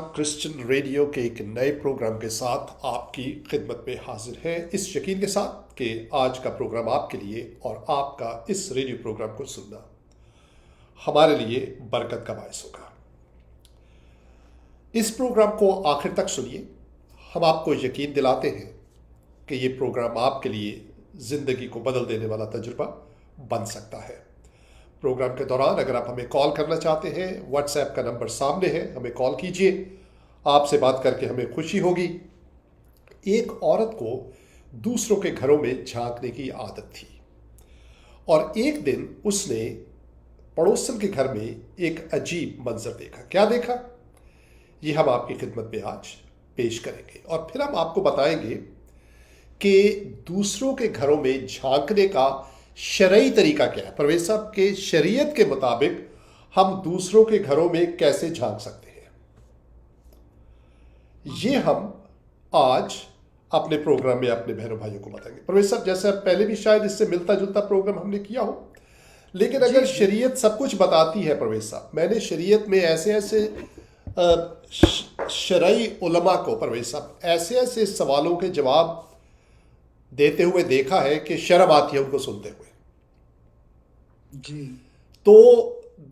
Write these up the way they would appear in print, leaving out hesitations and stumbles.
Christian radio के एक नए प्रोग्राम के साथ आपकी खिदमत में हाजिर है, इस यकीन के साथ कि आज का प्रोग्राम आपके लिए और आपका इस रेडियो प्रोग्राम को सुनना हमारे लिए बरकत का बायस होगा। इस प्रोग्राम को आखिर तक सुनिए। हम आपको यकीन दिलाते हैं कि ये प्रोग्राम आपके लिए ज़िंदगी को बदल देने वाला तजुर्बा बन सकता है। प्रोग्राम के दौरान अगर आप हमें कॉल करना चाहते हैं, व्हाट्सएप का नंबर सामने है, हमें कॉल कीजिए। आपसे बात करके हमें खुशी होगी। एक औरत को दूसरों के घरों में झांकने की आदत थी और एक दिन उसने पड़ोसन के घर में एक अजीब मंजर देखा। क्या देखा, ये हम आपकी खिदमत में आज पेश करेंगे और फिर हम आपको बताएंगे कि दूसरों के घरों में झांकने का शरई तरीका क्या है। परवेज साहब के शरीयत के मुताबिक हम दूसरों के घरों में कैसे झांक सकते हैं, ये हम आज अपने प्रोग्राम में अपने बहनों भाइयों को बताएंगे। परवेज साहब, जैसे पहले भी शायद इससे मिलता जुलता प्रोग्राम हमने किया हो, लेकिन अगर शरीयत सब कुछ बताती है परवेज साहब, मैंने शरीयत में ऐसे ऐसे शरई उलमा को परवेज साहब ऐसे ऐसे सवालों के जवाब देते हुए देखा है कि शर्म आती है उनको सुनते हुए। जी, तो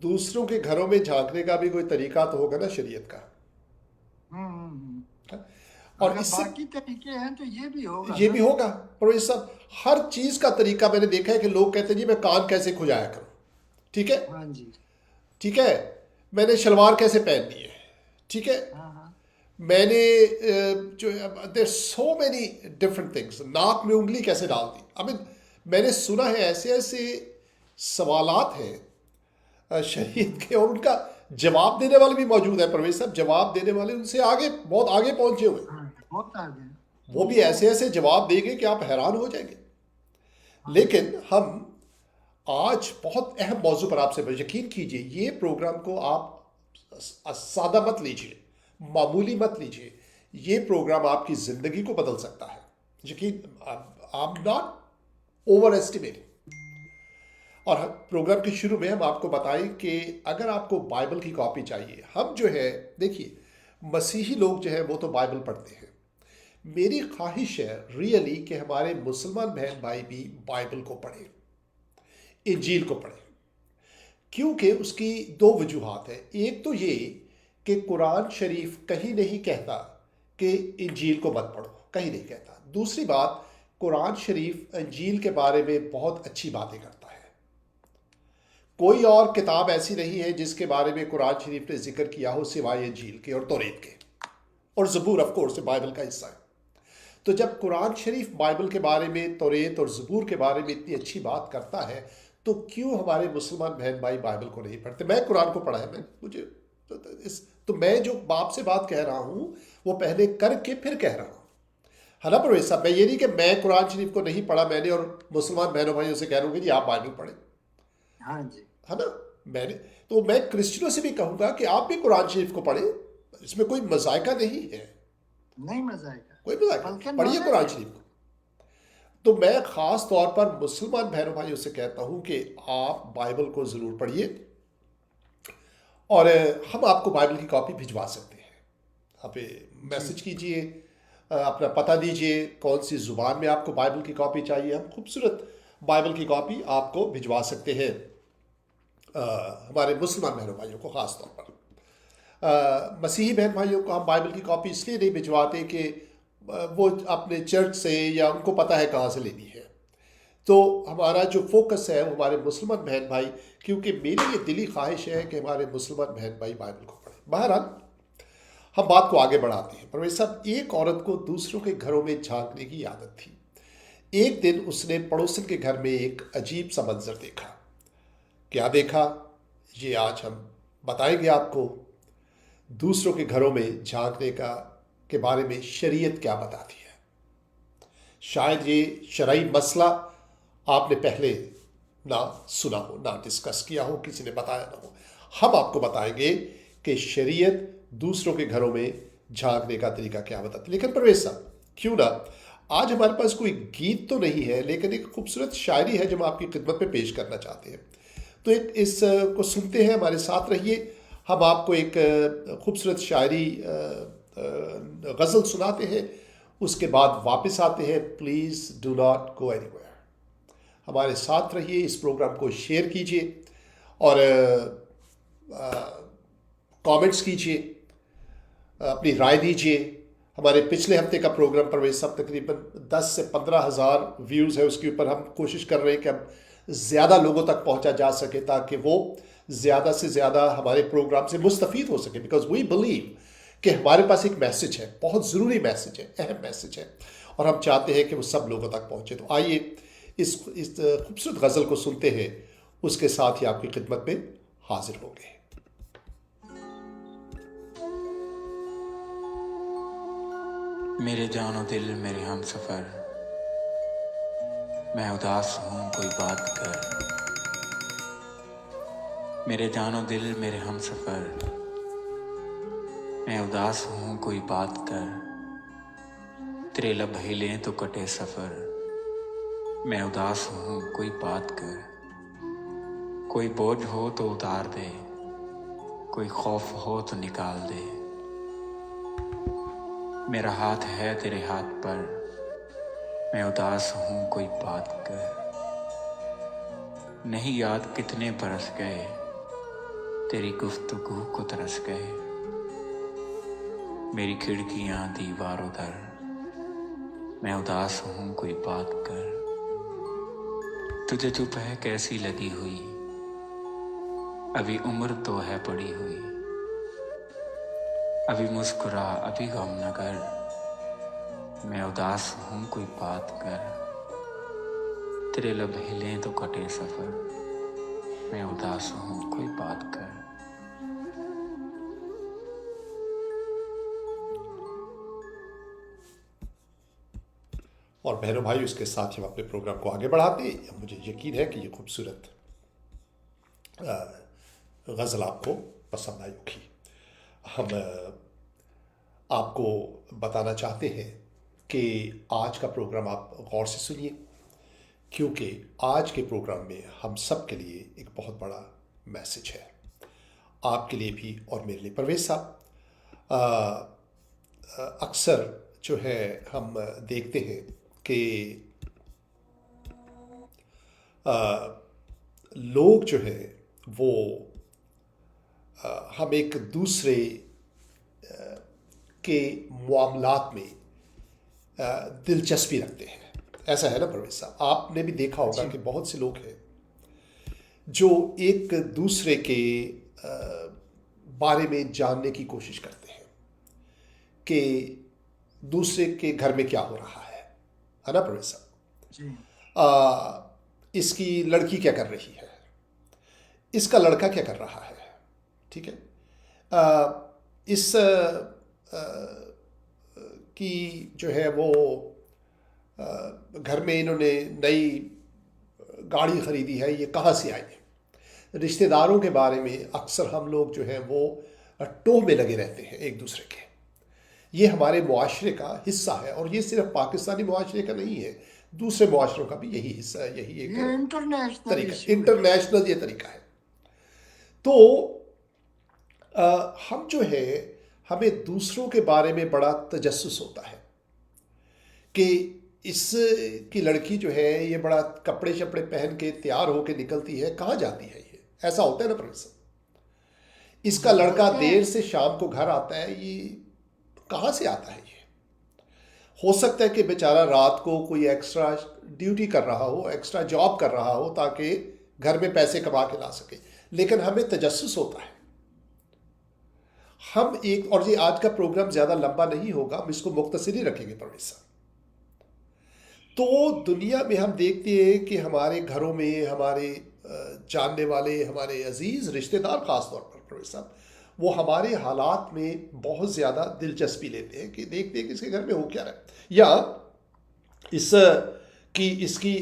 दूसरों के घरों में झांकने का भी कोई तरीका तो होगा ना शरीयत का। और अगर इससे बाकी तरीके हैं तो ये भी होगा ये ना? भी होगा। पर ये सब हर चीज का तरीका मैंने देखा है कि लोग कहते हैं जी मैं कान कैसे खुजाया करूं, ठीक है, हाँ जी, ठीक है, मैंने शलवार कैसे पहननी है, ठीक है, हाँ, मैंने जो there so many different things, नाक में उंगली कैसे डाल दी। आई मीन मैंने सुना है ऐसे ऐसे सवालात हैं शरीयत के, और उनका जवाब देने वाले भी मौजूद है। परवेज साहब, जवाब देने वाले उनसे आगे, बहुत आगे पहुंचे हुए, बहुत आगे। वो भी ऐसे ऐसे जवाब देंगे कि आप हैरान हो जाएंगे। लेकिन हम आज बहुत अहम मौजू पर आपसे, यकीन कीजिए ये प्रोग्राम को आप सादा मत लीजिए, मामूली मत लीजिए। ये प्रोग्राम आपकी ज़िंदगी को बदल सकता है। यकीन, I am not over estimating. और प्रोग्राम के शुरू में हम आपको बताएं कि अगर आपको बाइबल की कॉपी चाहिए, हम जो है देखिए मसीही लोग जो है वो तो बाइबल पढ़ते हैं। मेरी ख्वाहिश है रियली कि हमारे मुसलमान बहन भाई भी बाइबल को पढ़ें, इंजील को पढ़ें, क्योंकि उसकी दो वजूहात है। एक तो ये कि कुरान शरीफ कहीं नहीं कहता कि इंजील को मत पढ़ो, कहीं नहीं कहता। दूसरी बात, कुरान शरीफ इंजील के बारे में बहुत अच्छी बातें करता है। कोई और किताब ऐसी नहीं है जिसके बारे में कुरान शरीफ ने जिक्र किया हो सिवाय इंजील के और तौरेत के, और ज़बूर ऑफ कोर्स बाइबल का हिस्सा है। तो जब कुरान शरीफ बाइबल के बारे में, तौरेत और ज़बूर के बारे में इतनी अच्छी बात करता है, तो क्यों हमारे मुसलमान बहन भाई बाइबल को नहीं पढ़ते। मैं कुरान को पढ़ा है, मैं मुझे तो मैं जो बाप से बात कह रहा हूँ वो पहले करके फिर कह रहा हूँ, है ना परवेज साहब। मैं ये नहीं कि मैं कुरान शरीफ को नहीं पढ़ा मैंने और मुसलमान बहनों भाइयों से कह रहा हूँ कि जी आप बाइबल पढ़ें, हाँ जी, है ना। मैंने तो मैं क्रिश्चियनों से भी कहूँगा कि आप भी कुरान शरीफ को पढ़ें, इसमें कोई मजायका नहीं है, नहीं मजा आएगा, कोई मजायका बल्कि नहीं, पढ़िए कुरान शरीफ को। तो मैं ख़ास तौर पर मुसलमान बहनों भाइयों से कहता हूँ कि आप बाइबल को ज़रूर पढ़िए, और हम आपको बाइबल की कॉपी भिजवा सकते हैं। आप मैसेज कीजिए, अपना पता दीजिए, कौन सी ज़ुबान में आपको बाइबल की कॉपी चाहिए, हम खूबसूरत बाइबल की कॉपी आपको भिजवा सकते हैं। हमारे मुसलमान बहनों भाइयों को ख़ास तौर पर, मसीही बहन भाइयों को हम बाइबल की कॉपी इसलिए नहीं भिजवाते कि वो अपने चर्च से या उनको पता है कहाँ से लेनी है। तो हमारा जो फोकस है वो हमारे मुसलमान बहन भाई, क्योंकि मेरी ये दिली ख्वाहिश है कि हमारे मुसलमान बहन भाई बाइबल को पढ़ें। बहरहाल हम बात को आगे बढ़ाते हैं। परवेज साहब, एक औरत को दूसरों के घरों में झांकने की आदत थी। एक दिन उसने पड़ोसन के घर में एक अजीब सा मंजर देखा। क्या देखा, ये आज हम बताएंगे आपको। दूसरों के घरों में झांकने का के बारे में शरीयत क्या बताती है। शायद ये शरई मसला आपने पहले ना सुना हो, ना डिस्कस किया हो, किसी ने बताया ना हो। हम आपको बताएंगे कि शरीयत दूसरों के घरों में झांकने का तरीका क्या बताती है। लेकिन परवेज साहब, क्यों ना आज हमारे पास कोई गीत तो नहीं है, लेकिन एक खूबसूरत शायरी है जो हम आपकी खिदमत में पेश करना चाहते हैं। तो एक इस को सुनते हैं, हमारे साथ रहिए। हम आपको एक खूबसूरत शायरी गज़ल सुनाते हैं, उसके बाद वापस आते हैं। Please do not go anywhere. हमारे साथ रहिए, इस प्रोग्राम को शेयर कीजिए और कमेंट्स कीजिए, अपनी राय दीजिए। हमारे पिछले हफ्ते का प्रोग्राम परवेज साहब तकरीबन 10 से 15 हज़ार व्यूज़ है, उसके ऊपर हम कोशिश कर रहे हैं कि अब ज़्यादा लोगों तक पहुंचा जा सके ताकि वो ज़्यादा से ज़्यादा हमारे प्रोग्राम से मुस्तफ़ीद हो सके। बिकॉज वी बिलीव कि हमारे पास एक मैसेज है, बहुत ज़रूरी मैसेज है, अहम मैसेज है, और हम चाहते हैं कि वो सब लोगों तक पहुँचे। तो आइए इस खूबसूरत गज़ल को सुनते हैं, उसके साथ ही आपकी खिदमत में हाजिर होंगे। मेरे जानो दिल मेरे हम सफ़र, मैं उदास हूँ कोई बात कर। मेरे जानो दिल मेरे हम सफ़र, मैं उदास हूँ कोई बात कर। तेरे लब हिलें तो कटे सफ़र, मैं उदास हूँ कोई बात कर। कोई बोझ हो तो उतार दे, कोई खौफ हो तो निकाल दे। मेरा हाथ है तेरे हाथ पर, मैं उदास हूँ कोई बात कर। नहीं याद कितने बरस गए, तेरी गुफ्तगू को तरस गए। मेरी खिड़कियाँ दीवारों दर, मैं उदास हूँ कोई बात कर। तुझे चुप है कैसी लगी हुई, अभी उम्र तो है पड़ी हुई। अभी मुस्कुरा अभी गम न कर, मैं उदास हूँ कोई बात कर। तेरे लब हिलें तो कटे सफ़र, मैं उदास हूँ कोई बात कर। और बहनों भाई, उसके साथ ही हम अपने प्रोग्राम को आगे बढ़ाते हैं। मुझे यकीन है कि ये खूबसूरत गज़ल आपको पसंद आई होगी। हम आपको बताना चाहते हैं कि आज का प्रोग्राम आप गौर से सुनिए, क्योंकि आज के प्रोग्राम में हम सब के लिए एक बहुत बड़ा मैसेज है, आपके लिए भी और मेरे लिए। परवेज साहब, अक्सर जो है हम देखते हैं कि लोग जो है वो हम एक दूसरे के मामलात में दिलचस्पी रखते हैं। ऐसा है ना परवेज साहब? आपने भी देखा होगा कि बहुत से लोग हैं जो एक दूसरे के बारे में जानने की कोशिश करते हैं कि दूसरे के घर में क्या हो रहा है ना परवेज साहब? जी। इसकी लड़की क्या कर रही है, इसका लड़का क्या कर रहा है, ठीक है। इस की जो है वो घर में इन्होंने नई गाड़ी ख़रीदी है, ये कहाँ से आई है। रिश्तेदारों के बारे में अक्सर हम लोग जो है वो टोह में लगे रहते हैं एक दूसरे के। ये हमारे मुआशरे का हिस्सा है, और ये सिर्फ पाकिस्तानी मुआशरे का नहीं है, दूसरे मुआशरों का भी यही हिस्सा है, यही एक ये इंटरनेशनल तरीका, इश्यू है। इंटरनेशनल ये तरीका है। तो हम जो है, हमें दूसरों के बारे में बड़ा तजस्सुस होता है कि इस की लड़की जो है ये बड़ा कपड़े शपड़े पहन के तैयार होके निकलती है, कहाँ जाती है ये, ऐसा होता है ना प्रोफेसर। इसका लड़का देर से शाम को घर आता है, ये कहाँ से आता है ये। हो सकता है कि बेचारा रात को कोई एक्स्ट्रा ड्यूटी कर रहा हो, एक्स्ट्रा जॉब कर रहा हो ताकि घर में पैसे कमा के ला सके, लेकिन हमें तजस्सुस होता है। हम एक, और ये आज का प्रोग्राम ज़्यादा लंबा नहीं होगा, हम इसको मुख्तसर ही रखेंगे प्रोफेसर। तो दुनिया में हम देखते हैं कि हमारे घरों में हमारे जानने वाले, हमारे अजीज़ रिश्तेदार ख़ास तौर पर प्रोफेसर, वो हमारे हालात में बहुत ज़्यादा दिलचस्पी लेते हैं कि देखते हैं कि इसके घर में हो क्या रहा है, या इसकी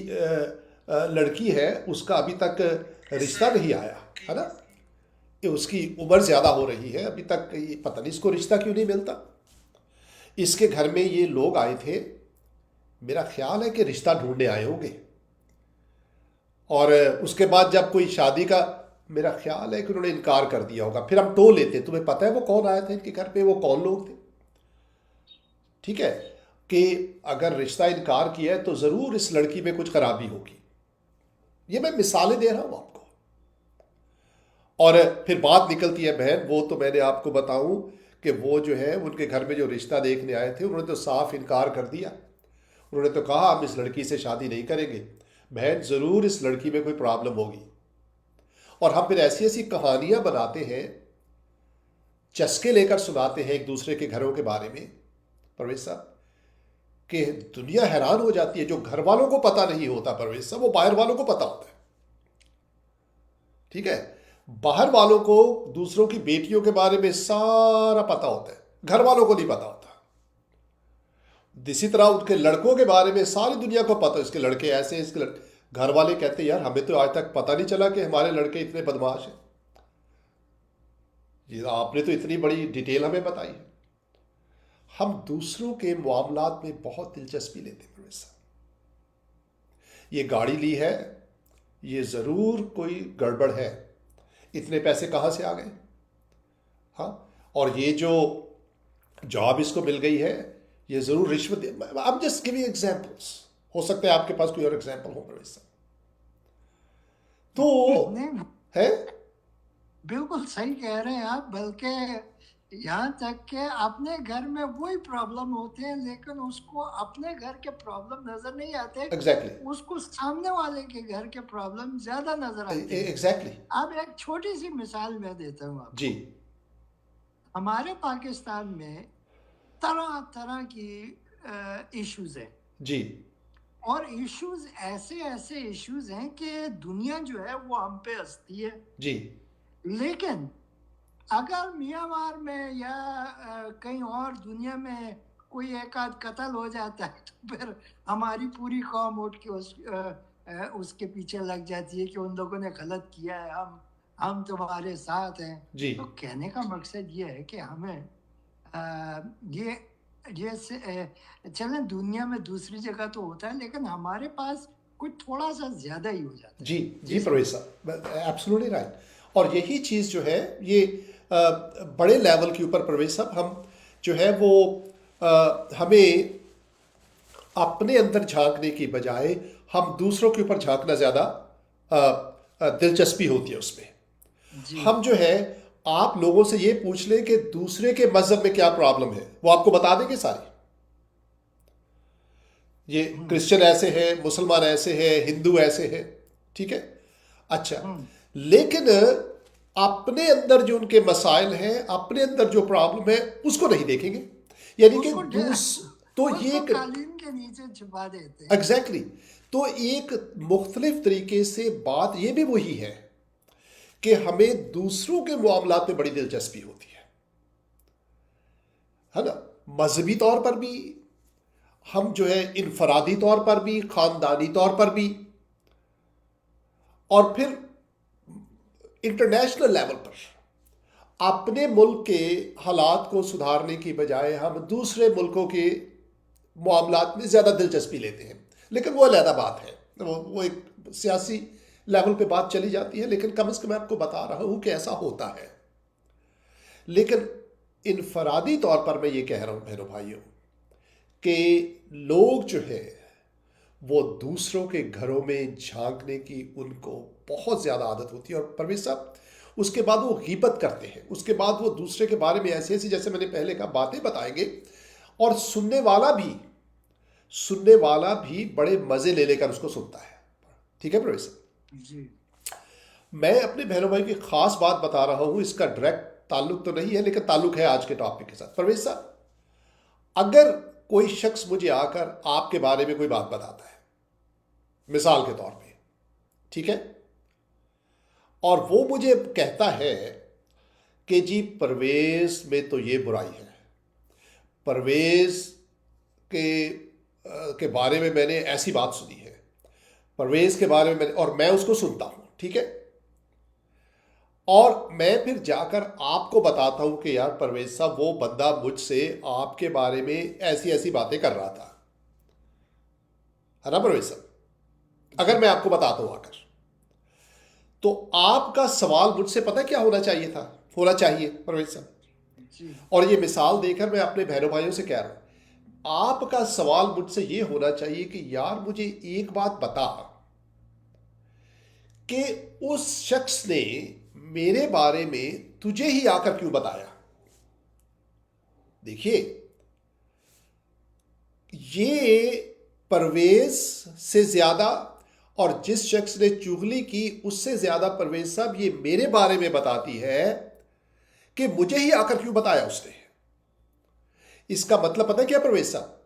लड़की है, उसका अभी तक रिश्ता नहीं आया है ना, उसकी उम्र ज़्यादा हो रही है, अभी तक ये पता नहीं इसको रिश्ता क्यों नहीं मिलता। इसके घर में ये लोग आए थे, मेरा ख्याल है कि रिश्ता ढूंढने आए होंगे, और उसके बाद जब कोई शादी का मेरा ख्याल है कि उन्होंने इनकार कर दिया होगा। फिर हम टोल लेते, तुम्हें पता है वो कौन आए थे इनके घर पे, वो कौन लोग थे, ठीक है, कि अगर रिश्ता इनकार किया है तो ज़रूर इस लड़की में कुछ खराबी होगी। ये मैं मिसालें दे रहा हूं आपको। और फिर बात निकलती है बहन, वो तो मैंने आपको बताऊं कि वो जो है उनके घर में जो रिश्ता देखने आए थे उन्होंने तो साफ इनकार कर दिया। उन्होंने तो कहा हम इस लड़की से शादी नहीं करेंगे। बहन, ज़रूर इस लड़की में कोई प्रॉब्लम होगी। और हम फिर ऐसी ऐसी कहानियां बनाते हैं, चस्के लेकर सुनाते हैं एक दूसरे के घरों के बारे में परवेज साहब, कि दुनिया हैरान हो जाती है। जो घर वालों को पता नहीं होता परवेज साहब, वो बाहर वालों को पता होता है, ठीक है। बाहर वालों को दूसरों की बेटियों के बारे में सारा पता होता है, घर वालों को नहीं पता होता। इसी तरह उनके लड़कों के बारे में सारी दुनिया को पता है, इसके लड़के ऐसे हैं, इसके घर वाले कहते हैं यार हमें तो आज तक पता नहीं चला कि हमारे लड़के इतने बदमाश हैं, ये आपने तो इतनी बड़ी डिटेल हमें बताई है। हम दूसरों के मामलात में बहुत दिलचस्पी लेते हैं प्रवेश साहब। ये गाड़ी ली है, ये ज़रूर कोई गड़बड़ है, इतने पैसे कहाँ से आ गए, हाँ, और ये जो जॉब इसको मिल गई है ये ज़रूर रिश्वत। I am just giving examples, हो सकता है आपके पास कोई और एग्जांपल हो प्रवेश साहब। तो नहीं, है बिल्कुल सही कह रहे हैं आप। बल्कि यहाँ तक के अपने घर में वही प्रॉब्लम होते हैं, लेकिन उसको अपने घर के प्रॉब्लम नजर नहीं आते। एग्जैक्टली उसको सामने वाले के घर के प्रॉब्लम ज्यादा नजर आते हैं। एग्जैक्टली अब एक छोटी सी मिसाल मैं देता हूँ आपको। जी हमारे पाकिस्तान में तरह तरह की इश्यूज हैं, जी और इश्यूज ऐसे ऐसे इश्यूज हैं कि दुनिया जो है वो हम पे हंसती है। जी लेकिन अगर म्यांमार में या कहीं और दुनिया में कोई एक आध कत्ल हो जाता है तो फिर हमारी पूरी कौम उठ के उसके पीछे लग जाती है कि उन लोगों ने गलत किया है, हम तुम्हारे साथ हैं। जी तो कहने का मकसद ये है कि हमें ये चलें, दुनिया में दूसरी जगह तो होता है, लेकिन हमारे पास कुछ थोड़ा सा ज्यादा ही हो जाता है। जी जी प्रवेश साहब, एब्सोल्युटली राइट। और यही चीज़ जो है ये बड़े लेवल के ऊपर प्रवेश साहब, हम जो है वो हमें अपने अंदर झांकने की बजाय हम दूसरों के ऊपर झांकना ज़्यादा दिलचस्पी होती है उसमें। जी हम जो है आप लोगों से ये पूछ लें कि दूसरे के मजहब में क्या प्रॉब्लम है, वो आपको बता देंगे सारी। ये क्रिश्चियन ऐसे हैं, मुसलमान ऐसे हैं, हिंदू ऐसे हैं, ठीक है, अच्छा। लेकिन अपने अंदर जो उनके मसाइल हैं, अपने अंदर जो प्रॉब्लम है उसको नहीं देखेंगे। यानी कि तो ये उसको कालीन के नीचे छुपा देते हैं। एग्जैक्टली तो एक मुख्तलिफ तरीके से बात ये भी वही है कि हमें दूसरों के मामलात में बड़ी दिलचस्पी होती है ना। मजहबी तौर पर भी हम जो है, इनफरादी तौर पर भी, खानदानी तौर पर भी, और फिर इंटरनेशनल लेवल पर अपने मुल्क के हालात को सुधारने की बजाय हम दूसरे मुल्कों के मामलात में ज़्यादा दिलचस्पी लेते हैं। लेकिन वो अलग बात है, वो एक सियासी लेवल पे बात चली जाती है, लेकिन कम से कम मैं आपको बता रहा हूँ कि ऐसा होता है। लेकिन इनफरादी तौर पर मैं ये कह रहा हूँ बहनों भाइयों कि लोग जो है वो दूसरों के घरों में झांकने की उनको बहुत ज़्यादा आदत होती है। और परवेज साहब, उसके बाद वो गीबत करते हैं, उसके बाद वो दूसरे के बारे में ऐसी ऐसी, जैसे मैंने पहले कहा, बातें बताएंगे, और सुनने वाला भी बड़े मज़े ले लेकर उसको सुनता है, ठीक है परवेज साहब। जी मैं अपने बहनों भाई की खास बात बता रहा हूँ, इसका डायरेक्ट ताल्लुक तो नहीं है लेकिन ताल्लुक है आज के टॉपिक के साथ। परवेज साहब, अगर कोई शख्स मुझे आकर आपके बारे में कोई बात बताता है, मिसाल के तौर पे, ठीक है, और वो मुझे कहता है कि जी परवेज में तो ये बुराई है, परवेज के बारे में मैंने ऐसी बात सुनी है, परवेज के बारे में मैंने, और मैं उसको सुनता हूं, ठीक है, और मैं फिर जाकर आपको बताता हूं कि यार परवेज साहब, वो बंदा मुझसे आपके बारे में ऐसी ऐसी बातें कर रहा था, है ना परवेज साहब। अगर मैं आपको बताता हूं आकर, तो आपका सवाल मुझसे पता है क्या होना चाहिए परवेज साहब, जी और ये मिसाल देकर मैं अपने बहनों भाइयों से कह रहा हूं, आपका सवाल मुझसे ये होना चाहिए कि यार मुझे एक बात बता कि उस शख्स ने मेरे बारे में तुझे ही आकर क्यों बताया। देखिए, ये परवेज से ज्यादा और जिस शख्स ने चुगली की उससे ज्यादा परवेज साहब ये मेरे बारे में बताती है कि मुझे ही आकर क्यों बताया उसने। इसका मतलब पता है क्या परवेज साहब,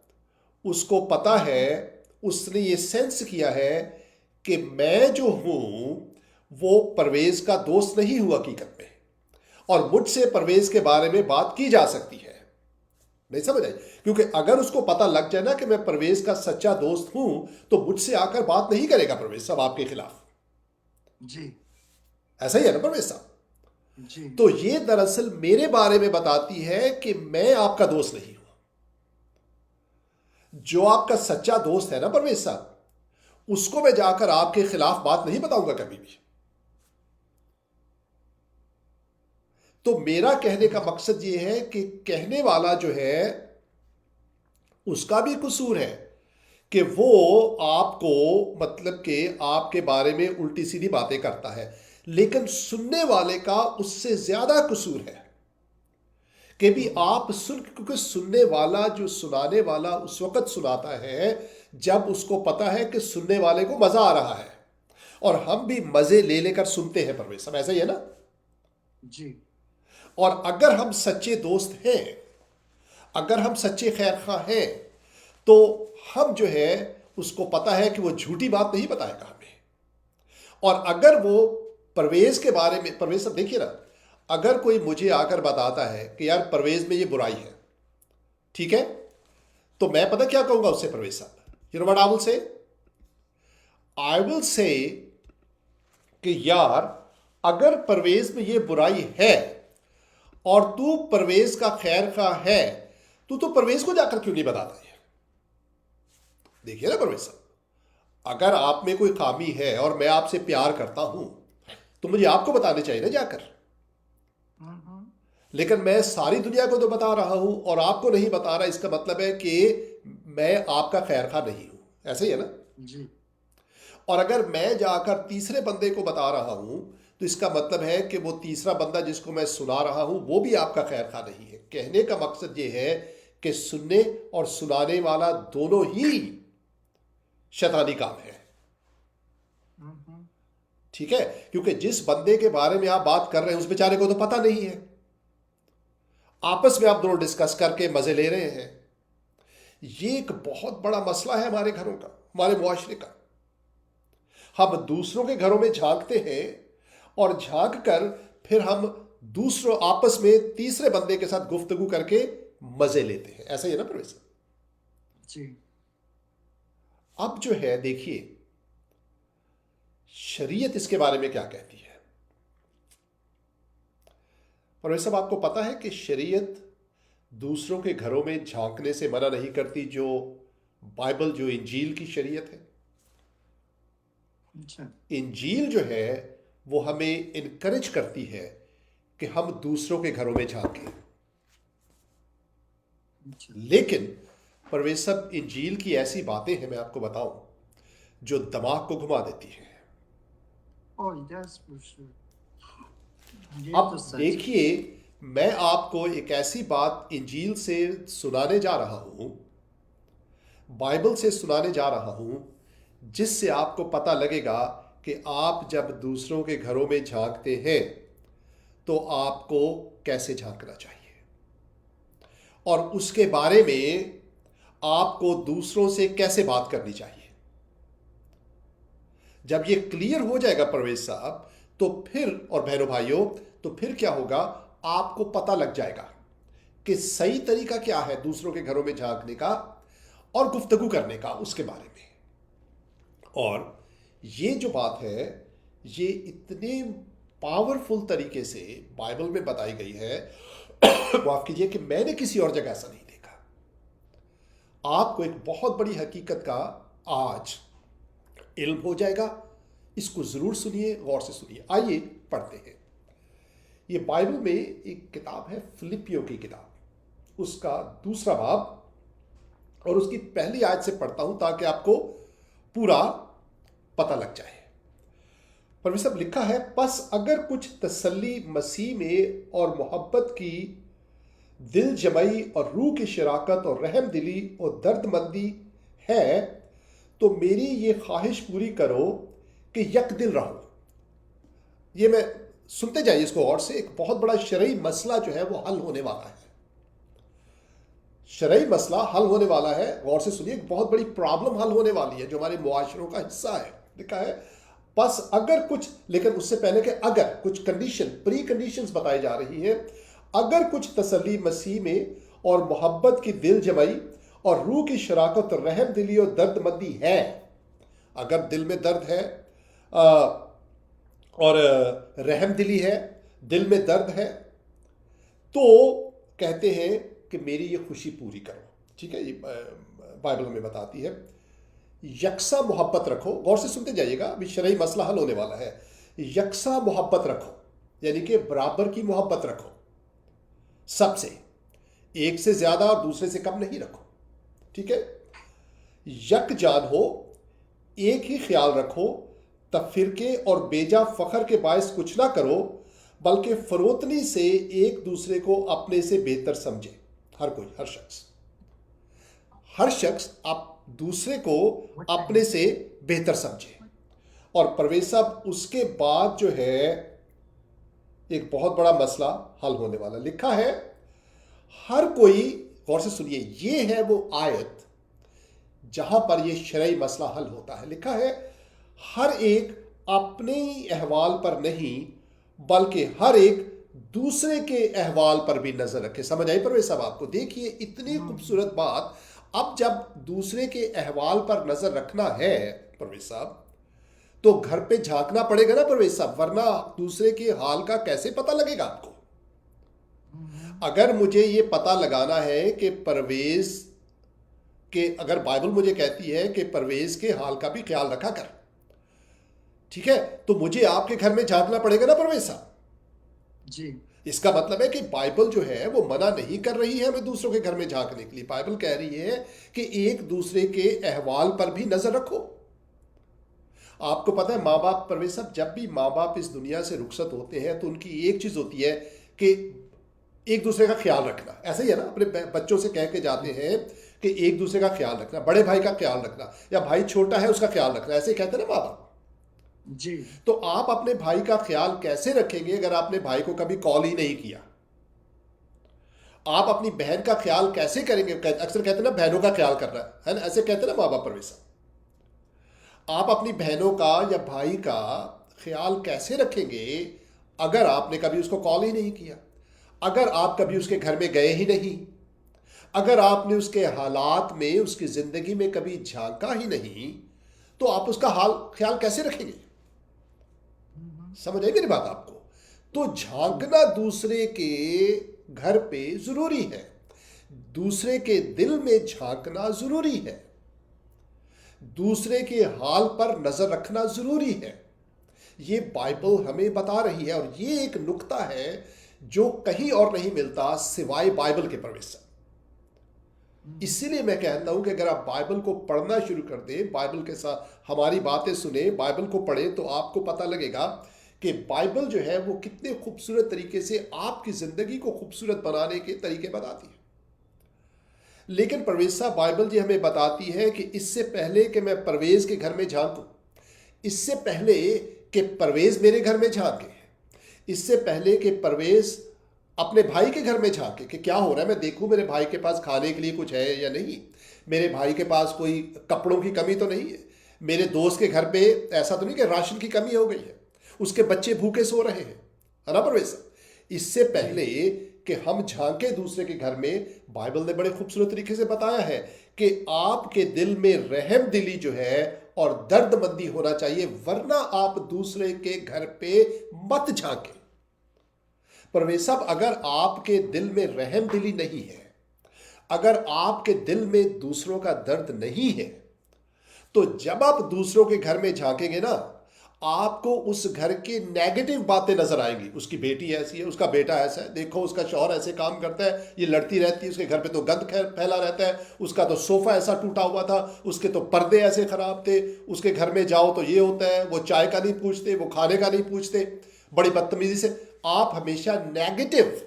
उसको पता है, उसने ये सेंस किया है कि मैं जो हूं वो परवेज का दोस्त नहीं हूं हकीकत में, और मुझसे परवेज के बारे में बात की जा सकती है। नहीं समझ आई? क्योंकि अगर उसको पता लग जाए ना कि मैं परवेज का सच्चा दोस्त हूं तो मुझसे आकर बात नहीं करेगा परवेज साहब आपके खिलाफ। जी ऐसा ही है ना परवेज साहब? जी तो ये दरअसल मेरे बारे में बताती है कि मैं आपका दोस्त नहीं हूं। जो आपका सच्चा दोस्त है ना परवेज साहब, उसको मैं जाकर आपके खिलाफ बात नहीं बताऊंगा कभी भी। तो मेरा कहने का मकसद ये है कि कहने वाला जो है उसका भी कसूर है कि वो आपको मतलब कि आपके बारे में उल्टी सीधी बातें करता है, लेकिन सुनने वाले का उससे ज्यादा कसूर है कि भी आप क्योंकि सुनने वाला जो सुनाने वाला उस वक्त सुनाता है जब उसको पता है कि सुनने वाले को मजा आ रहा है, और हम भी मजे ले लेकर सुनते हैं परवेश साहब, ऐसा ही है ना? जी और अगर हम सच्चे दोस्त हैं, अगर हम सच्चे खैर खा हैं, तो हम जो है उसको पता है कि वो झूठी बात नहीं बताएगा हमें। और अगर वो परवेज के बारे में, परवेज साहब देखिए ना, अगर कोई मुझे आकर बताता है कि यार परवेज में ये बुराई है, ठीक है, तो मैं पता क्या कहूंगा उससे परवेज साहब, you know what I will say? I will say कि यार अगर परवेज में ये बुराई है और तू परवेज का खैर खा है, तो परवेज को जाकर क्यों नहीं बताता है? देखिए ना परवेज साहब, अगर आप में कोई खामी है और मैं आपसे प्यार करता हूं तो मुझे आपको बताने चाहिए ना जाकर। लेकिन मैं सारी दुनिया को तो बता रहा हूं और आपको नहीं बता रहा, इसका मतलब है कि मैं आपका खैर खा नहीं हूं, ऐसे ही है ना? जी और अगर मैं जाकर तीसरे बंदे को बता रहा हूं तो इसका मतलब है कि वो तीसरा बंदा जिसको मैं सुना रहा हूं वो भी आपका खैर खा नहीं है। कहने का मकसद ये है कि सुनने और सुनाने वाला दोनों ही शैतानी काम है, ठीक है? क्योंकि जिस बंदे के बारे में आप बात कर रहे हैं उस बेचारे को तो पता नहीं है, आपस में आप दोनों डिस्कस करके मजे ले रहे हैं। ये एक बहुत बड़ा मसला है हमारे घरों का, हमारे मुआशरे का। हम दूसरों के घरों में झांकते हैं और झांक कर फिर हम दूसरों आपस में तीसरे बंदे के साथ गुफ्तगू करके मजे लेते हैं, ऐसा ही है ना प्रोफेसर? जी अब जो है देखिए, शरीयत इसके बारे में क्या कहती है। प्रोफेसर साहब, आपको पता है कि शरीयत दूसरों के घरों में झांकने से मना नहीं करती, जो बाइबल जो इंजील की शरीयत है। अच्छा इंजील जो है वो हमें इनकरेज करती है कि हम दूसरों के घरों में झांकें। अच्छा लेकिन परवेज साहब, इंजील की ऐसी बातें हैं, मैं आपको बताऊं, जो दिमाग को घुमा देती हैं। ओह यस ये अब तो सच है। देखिए, मैं आपको एक ऐसी बात इंजील से सुनाने जा रहा हूं, बाइबल से सुनाने जा रहा हूं, जिससे आपको पता लगेगा कि आप जब दूसरों के घरों में झांकते हैं तो आपको कैसे झांकना चाहिए, और उसके बारे में आपको दूसरों से कैसे बात करनी चाहिए। जब ये क्लियर हो जाएगा परवेज साहब, तो फिर, और बहनों भाइयों, तो फिर क्या होगा, आपको पता लग जाएगा कि सही तरीका क्या है दूसरों के घरों में झांकने का और गुफ्तगू करने का उसके बारे में। और ये जो बात है, ये इतने पावरफुल तरीके से बाइबल में बताई गई है, माफ कीजिए, कि मैंने किसी और जगह ऐसा नहीं देखा। आपको एक बहुत बड़ी हकीकत का आज इल्म हो जाएगा इसको ज़रूर सुनिए, गौर से सुनिए। आइए पढ़ते हैं। ये बाइबल में एक किताब है, फिलिपियों की किताब, उसका 2 बाब और उसकी पहली आयत से पढ़ता हूं ताकि आपको पूरा पता लग जाए। परमेश्वर साहब लिखा है, बस अगर कुछ तसल्ली मसीह में और मोहब्बत की दिल जमाई और रूह की शराकत और रहम दिली और दर्दमंदी है तो मेरी ये ख्वाहिश पूरी करो कि यक दिल रहो। ये मैं सुनते जाइए इसको और से। एक बहुत बड़ा शरई मसला जो है वो हल होने वाला है। शरई मसला हल होने वाला है, गौर से सुनिए। एक बहुत बड़ी प्रॉब्लम हल होने वाली है जो हमारे मुआशरों का हिस्सा है। लिखा है बस अगर कुछ, लेकिन उससे पहले के अगर कुछ कंडीशन, प्री कंडीशंस बताई जा रही है। अगर कुछ तसल्ली मसीह में और मोहब्बत की दिल जमाई और रूह की शराकत और रहम दिली और दर्दमंदी है, अगर दिल में दर्द है और रहम दिली है, दिल में दर्द है, तो कहते हैं कि मेरी ये खुशी पूरी करो। ठीक है, ये बाइबल हमें बताती है। यकसा मोहब्बत रखो। गौर से सुनते जाइएगा, अभी शरई मसला हल होने वाला है। यकसा मोहब्बत रखो, यानी कि बराबर की मोहब्बत रखो सबसे, एक से ज्यादा और दूसरे से कम नहीं रखो। ठीक है, यक जान हो, एक ही ख्याल रखो, तफिरके और बेजा फखर के बायस कुछ ना करो, बल्कि फरोतनी से एक दूसरे को अपने से बेहतर समझे। हर कोई, हर शख्स आप दूसरे को अपने से बेहतर समझे। और परवेज साहब उसके बाद जो है एक बहुत बड़ा मसला हल होने वाला। लिखा है हर कोई, गौर से सुनिए, ये है वो आयत जहां पर ये शरई मसला हल होता है। लिखा है हर एक अपने ही अहवाल पर नहीं बल्कि हर एक दूसरे के अहवाल पर भी नजर रखे। समझ आई परवेज साहब आपको? देखिए इतनी खूबसूरत बात। अब जब दूसरे के अहवाल पर नजर रखना है परवेज साहब, तो घर पे झांकना पड़ेगा ना परवेज साहब, वरना दूसरे के हाल का कैसे पता लगेगा आपको? अगर मुझे ये पता लगाना है कि परवेज के, अगर बाइबल मुझे कहती है कि परवेज के हाल का भी ख्याल रखा कर, ठीक है, तो मुझे आपके घर में झांकना पड़ेगा ना परवेज साहब जी। इसका मतलब है कि बाइबल जो है वो मना नहीं कर रही है हमें दूसरों के घर में झांकने के लिए। बाइबल कह रही है कि एक दूसरे के अहवाल पर भी नजर रखो। आपको पता है माँ बाप, परवेज साहब, जब भी माँ बाप इस दुनिया से रुखसत होते हैं तो उनकी एक चीज होती है कि एक दूसरे का ख्याल रखना। ऐसा ही है ना, अपने बच्चों से कह के जाते हैं कि एक दूसरे का ख्याल रखना, बड़े भाई का ख्याल रखना, या भाई छोटा है उसका ख्याल रखना, ऐसे कहते हैं ना माँ बाप जी। तो आप अपने भाई का ख्याल कैसे रखेंगे अगर आपने भाई को कभी कॉल ही नहीं किया? आप अपनी बहन का ख्याल कैसे करेंगे? अक्सर कहते हैं ना बहनों का ख्याल करना है ना, ऐसे कहते हैं ना माँ बाप परवेश। आप अपनी बहनों का या भाई का ख्याल कैसे रखेंगे अगर आपने कभी उसको कॉल ही नहीं किया, अगर आप कभी उसके घर में गए ही नहीं, अगर आपने उसके हालात में, उसकी जिंदगी में कभी झांका ही नहीं, तो आप उसका हाल ख्याल कैसे रखेंगे? समझ आई मेरी बात आपको? तो झांकना दूसरे के घर पे जरूरी है, दूसरे के दिल में झांकना जरूरी है, दूसरे के हाल पर नजर रखना जरूरी है। ये बाइबल हमें बता रही है और ये एक नुक्ता है जो कहीं और नहीं मिलता सिवाय बाइबल के प्रवेश। इसीलिए मैं कहता हूं कि अगर आप बाइबल को पढ़ना शुरू कर दें, बाइबल के साथ हमारी बातें सुने, बाइबल को पढ़ें, तो आपको पता लगेगा कि बाइबल जो है वो कितने खूबसूरत तरीके से आपकी जिंदगी को खूबसूरत बनाने के तरीके बताती है। लेकिन परवेज साहब, बाइबल जी हमें बताती है कि इससे पहले कि मैं परवेज के घर में झांकूं, इससे पहले कि परवेज मेरे घर में झांके, इससे पहले कि परवेज अपने भाई के घर में झांके कि क्या हो रहा है, मैं देखूं मेरे भाई के पास खाने के लिए कुछ है या नहीं, मेरे भाई के पास कोई कपड़ों की कमी तो नहीं है, मेरे दोस्त के घर पे ऐसा तो नहीं कि राशन की कमी हो गई है, उसके बच्चे भूखे सो रहे हैं, है ना परवेज? इससे पहले कि हम झांके दूसरे के घर में, बाइबल ने बड़े खूबसूरत तरीके से बताया है कि आपके दिल में रहम दिली जो है और दर्दमंदी होना चाहिए, वरना आप दूसरे के घर पे मत झांके। परवेज साहब, अगर आपके दिल में रहम दिली नहीं है, अगर आपके दिल में दूसरों का दर्द नहीं है, तो जब आप दूसरों के घर में झांकेंगे ना, आपको उस घर के नेगेटिव बातें नजर आएंगी। उसकी बेटी ऐसी है, उसका बेटा ऐसा है, देखो उसका शौहर ऐसे काम करता है, ये लड़ती रहती है, उसके घर पे तो गंद फैला रहता है, उसका तो सोफा ऐसा टूटा हुआ था, उसके तो पर्दे ऐसे खराब थे, उसके घर में जाओ तो ये होता है, वो चाय का नहीं पूछते, वो खाने का नहीं पूछते, बड़ी बदतमीजी से। आप हमेशा नेगेटिव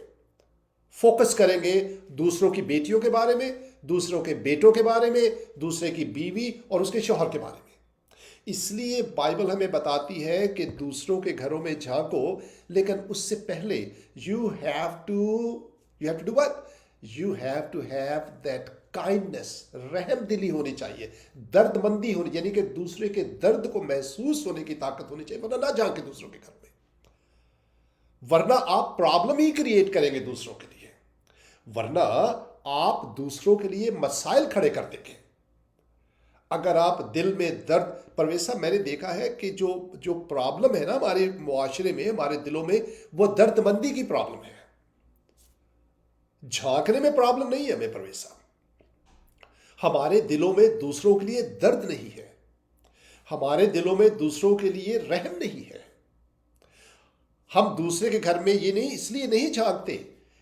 फोकस करेंगे दूसरों की बेटियों के बारे में, दूसरों के बेटों के बारे में, दूसरे की बीवी और उसके शौहर के बारे में। इसलिए बाइबल हमें बताती है कि दूसरों के घरों में झांको, लेकिन उससे पहले you have to do what? You have to have that kindness, रहमदिली होनी चाहिए, दर्दमंदी होनी, यानी कि दूसरे के दर्द को महसूस होने की ताकत होनी चाहिए, वरना ना झांके दूसरों के घर में, वरना आप प्रॉब्लम ही क्रिएट करेंगे दूसरों के लिए, वरना आप दूसरों के लिए मसाइल खड़े कर देंगे। अगर आप दिल में दर्द, परवेज साहब मैंने देखा है कि जो प्रॉब्लम है ना हमारे मुआशरे में, हमारे दिलों में, वो दर्दमंदी की प्रॉब्लम है, झांकने में प्रॉब्लम नहीं है हमें परवेज साहब। हमारे दिलों में दूसरों के लिए दर्द नहीं है, हमारे दिलों में दूसरों के लिए रहम नहीं है। हम दूसरे के घर में ये नहीं इसलिए नहीं झांकते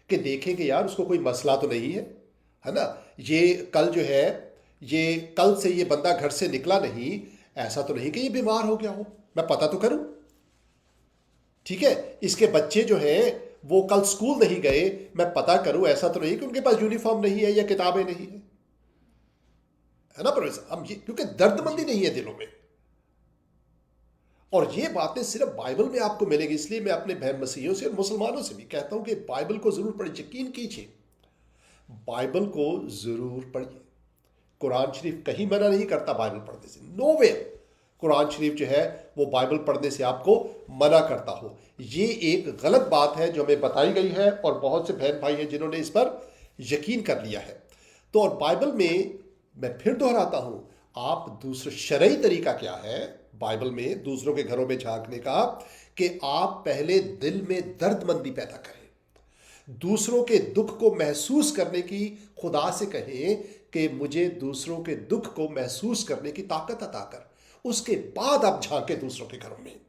कि देखें कि यार उसको कोई मसला तो नहीं है ना, ये कल जो है, ये कल से ये बंदा घर से निकला नहीं, ऐसा तो नहीं कि ये बीमार हो गया हो, मैं पता तो करूं, ठीक है, इसके बच्चे जो हैं वो कल स्कूल नहीं गए, मैं पता करूं, ऐसा तो नहीं कि उनके पास यूनिफॉर्म नहीं है या किताबें नहीं है ना प्रोफेसर। हम ये, क्योंकि दर्दमंदी नहीं है दिलों में, और ये बातें सिर्फ बाइबल में आपको मिलेगी। इसलिए मैं अपने बहन मसीहियों से और मुसलमानों से भी कहता हूं कि बाइबल को जरूर पढ़िए, यकीन कीजिए, बाइबल को जरूर पढ़िए। कुरान शरीफ कहीं मना नहीं करता बाइबल पढ़ने से, नोवेयर कुरान शरीफ जो है वो बाइबल पढ़ने से आपको मना करता हो। ये एक गलत बात है जो हमें बताई गई है, और बहुत से बहन भाई हैं जिन्होंने इस पर यकीन कर लिया है। तो और बाइबल में मैं फिर दोहराता हूं, आप दूसरा शरई तरीका क्या है बाइबल में दूसरों के घरों में झांकने का, कि आप पहले दिल में दर्दमंदी पैदा करें, दूसरों के दुख को महसूस करने की, खुदा से कहें कि मुझे दूसरों के दुख को महसूस करने की ताकत अता कर, उसके बाद आप झांके दूसरों के घरों में।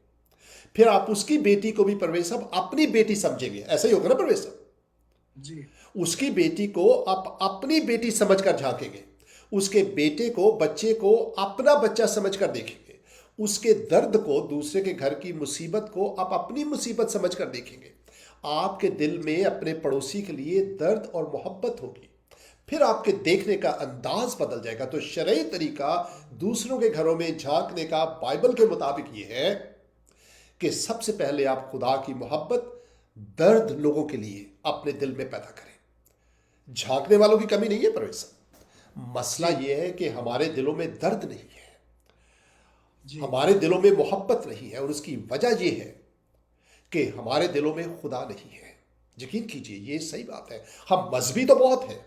फिर आप उसकी बेटी को भी परवेज साहब अपनी बेटी समझेंगे, ऐसा ही होगा ना परवेज साहब जी। उसकी बेटी को आप अपनी बेटी समझकर झांकेंगे, उसके बेटे को, बच्चे को अपना बच्चा समझकर देखेंगे, उसके दर्द को, दूसरे के घर की मुसीबत को आप अपनी मुसीबत समझकर देखेंगे। आपके दिल में अपने पड़ोसी के लिए दर्द और मोहब्बत होगी, फिर आपके देखने का अंदाज बदल जाएगा। तो शरई तरीका दूसरों के घरों में झांकने का बाइबल के मुताबिक ये है कि सबसे पहले आप खुदा की मोहब्बत, दर्द लोगों के लिए अपने दिल में पैदा करें। झांकने वालों की कमी नहीं है परवेश, मसला यह है कि हमारे दिलों में दर्द नहीं है, हमारे दिलों में मोहब्बत नहीं है, और उसकी वजह यह है कि हमारे दिलों में खुदा नहीं है। यकीन कीजिए ये सही बात है। हम मजहबी तो बहुत हैं,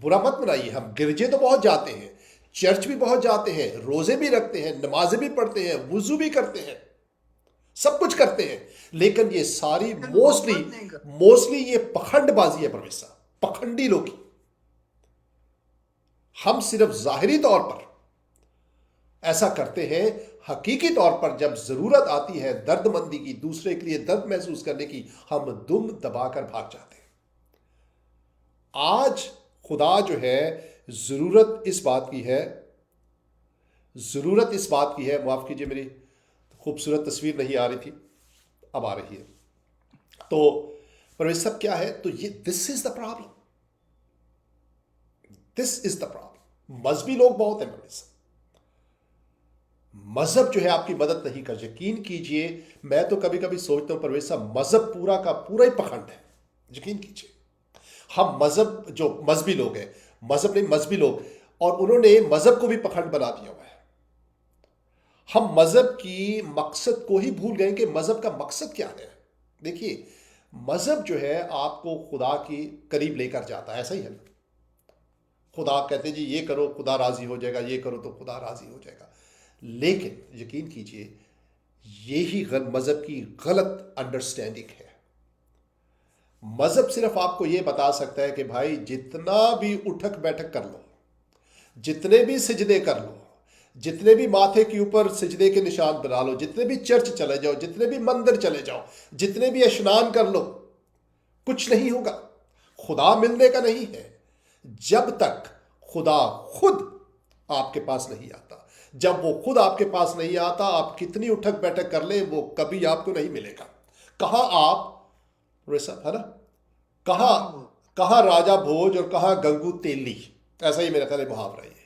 बुरा मत बनाइए, हम गिरजे तो बहुत जाते हैं, चर्च भी बहुत जाते हैं, रोजे भी रखते हैं, नमाजें भी पढ़ते हैं, वुजू भी करते हैं, सब कुछ करते हैं, लेकिन ये सारी मोस्टली ये पखंडबाजी है परवेश साहब, पखंडी लोग। हम सिर्फ जाहिरी तौर पर ऐसा करते हैं, हकीकी तौर पर जब जरूरत आती है दर्दमंदी की, दूसरे के लिए दर्द महसूस करने की, हम दुम दबाकर भाग जाते हैं। आज खुदा जो है, जरूरत इस बात की है, माफ कीजिए मेरी खूबसूरत तस्वीर नहीं आ रही थी, अब आ रही है। तो परवेश साहब क्या है, तो ये दिस इज द प्रॉब्लम। मजहबी लोग बहुत हैं परवेश साहब, मजहब जो है आपकी मदद नहीं कर। यकीन कीजिए, मैं तो कभी कभी सोचता हूं परवेश साहब, मजहब पूरा का पूरा ही पखंड है। यकीन कीजिए, हम मजहब, जो मजहबी लोग हैं, मजहब नहीं मजहबी लोग, और उन्होंने मजहब को भी पखंड बना दिया हुआ है। हम मजहब की मकसद को ही भूल गए कि मजहब का मकसद क्या है। देखिए, मजहब जो है आपको खुदा के करीब लेकर जाता है, ऐसा ही है ना। खुदा कहते जी ये करो खुदा राजी हो जाएगा, ये करो तो खुदा राजी हो जाएगा, लेकिन यकीन कीजिए यही मजहब की गलत अंडरस्टैंडिंग है। मजहब सिर्फ आपको यह बता सकता है कि भाई जितना भी उठक बैठक कर लो, जितने भी सिजदे कर लो, जितने भी माथे के ऊपर सिजदे के निशान बना लो, जितने भी चर्च चले जाओ, जितने भी मंदिर चले जाओ, जितने भी स्नान कर लो, कुछ नहीं होगा। खुदा मिलने का नहीं है जब तक खुदा खुद आपके पास नहीं आता। जब वो खुद आपके पास नहीं आता, आप कितनी उठक बैठक कर ले, वो कभी आपको नहीं मिलेगा। कहाँ आप वैसा है ना, कहाँ कहाँ राजा भोज और कहाँ गंगू तेली, ऐसा ही मेरा ख्याल है मुहावरा है।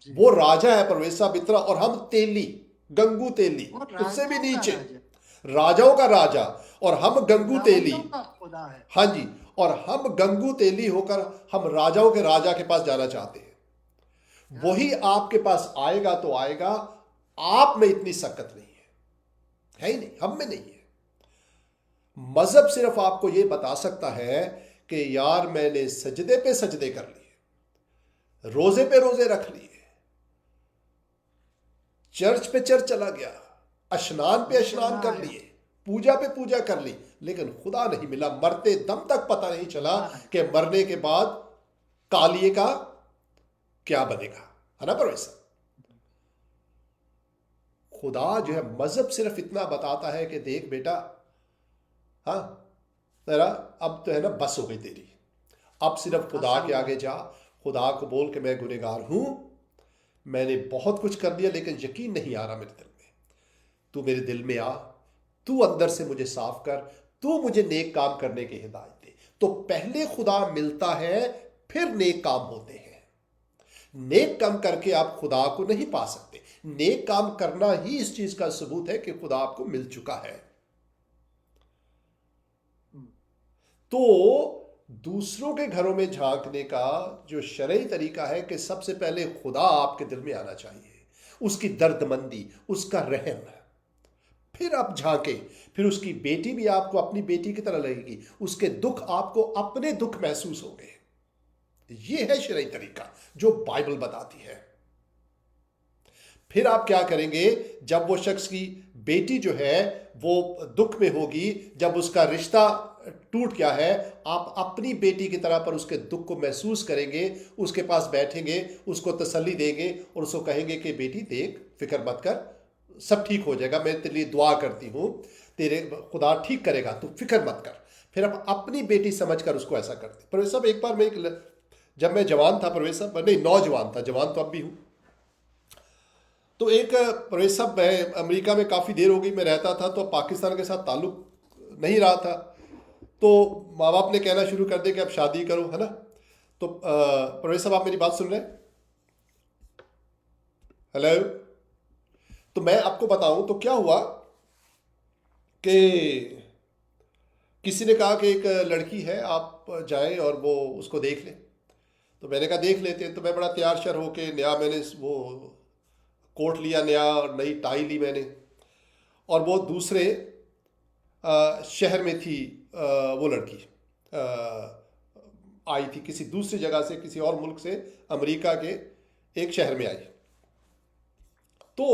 वो राजा है परवेश साहब इतना, और हम तेली, गंगू तेली, उससे भी नीचे, राजाओं का राजा, और हम गंगू तेली। खुदा है। हाँ जी, और हम गंगू तेली होकर हम राजाओं के राजा के पास जाना चाहते हैं। वही आपके पास आएगा तो आएगा, आप में इतनी सकत नहीं है ही नहीं, हम में नहीं है। मजहब सिर्फ आपको यह बता सकता है कि यार मैंने सजदे पे सजदे कर लिए, रोजे पे रोजे रख लिए, चर्च पे चर्च चला गया, स्नान पे स्नान कर लिए, पूजा पे पूजा कर ली, लेकिन खुदा नहीं मिला। मरते दम तक पता नहीं चला कि मरने के बाद कालिए का क्या बनेगा, है ना परवेश? खुदा जो है, मजहब सिर्फ इतना बताता है कि देख बेटा, हाँ तेरा अब तो है ना, बस हो गई तेरी, अब सिर्फ खुदा के आगे जा, खुदा को बोल के मैं गुनहगार हूं, मैंने बहुत कुछ कर दिया लेकिन यकीन नहीं आ रहा मेरे दिल में, तू मेरे दिल में आ, तू अंदर से मुझे साफ कर, तू मुझे नेक काम करने की हिदायत दे। तो पहले खुदा मिलता है, फिर नेक काम होते हैं। नेक काम करके आप खुदा को नहीं पा सकते, नेक काम करना ही इस चीज का सबूत है कि खुदा आपको मिल चुका है। तो दूसरों के घरों में झांकने का जो शरई तरीका है कि सबसे पहले खुदा आपके दिल में आना चाहिए, उसकी दर्दमंदी, उसका रहम, फिर आप झांके, फिर उसकी बेटी भी आपको अपनी बेटी की तरह लगेगी, उसके दुख आपको अपने दुख महसूस होंगे। यह है शरई तरीका जो बाइबल बताती है। फिर आप क्या करेंगे, जब वो शख्स की बेटी जो है वो दुख में होगी, जब उसका रिश्ता टूट गया है, आप अपनी बेटी की तरह पर उसके दुख को महसूस करेंगे, उसके पास बैठेंगे, उसको तसल्ली देंगे और उसको कहेंगे कि बेटी देख, फिक्र मत कर, सब ठीक हो जाएगा, मैं तेरे लिए दुआ करती हूँ, तेरे खुदा ठीक करेगा, तू फिक्र मत कर। फिर आप अपनी बेटी समझकर उसको ऐसा करते। परवेश साहब, एक बार मैं जब मैं जवान था, परवेश साहब नहीं नौजवान था, जवान तो अब भी हूँ, तो एक परवेश साहब, मैं अमेरिका में काफ़ी देर हो गई मैं रहता था, तो पाकिस्तान के साथ ताल्लुक नहीं रहा था, तो माँ बाप ने कहना शुरू कर दिया कि अब शादी करो, है ना। तो परवेश साहब, आप मेरी बात सुन रहे हैं? हेलो। तो मैं आपको बताऊं तो क्या हुआ कि किसी ने कहा कि एक लड़की है, आप जाएं और वो उसको देख लें। तो मैंने कहा देख लेते हैं। तो मैं बड़ा तैयार शर होके, नया मैंने वो कोट लिया, नया नई टाई ली मैंने, और वो दूसरे शहर में थी वो लड़की, आई थी किसी दूसरी जगह से, किसी और मुल्क से, अमेरिका के एक शहर में आई। तो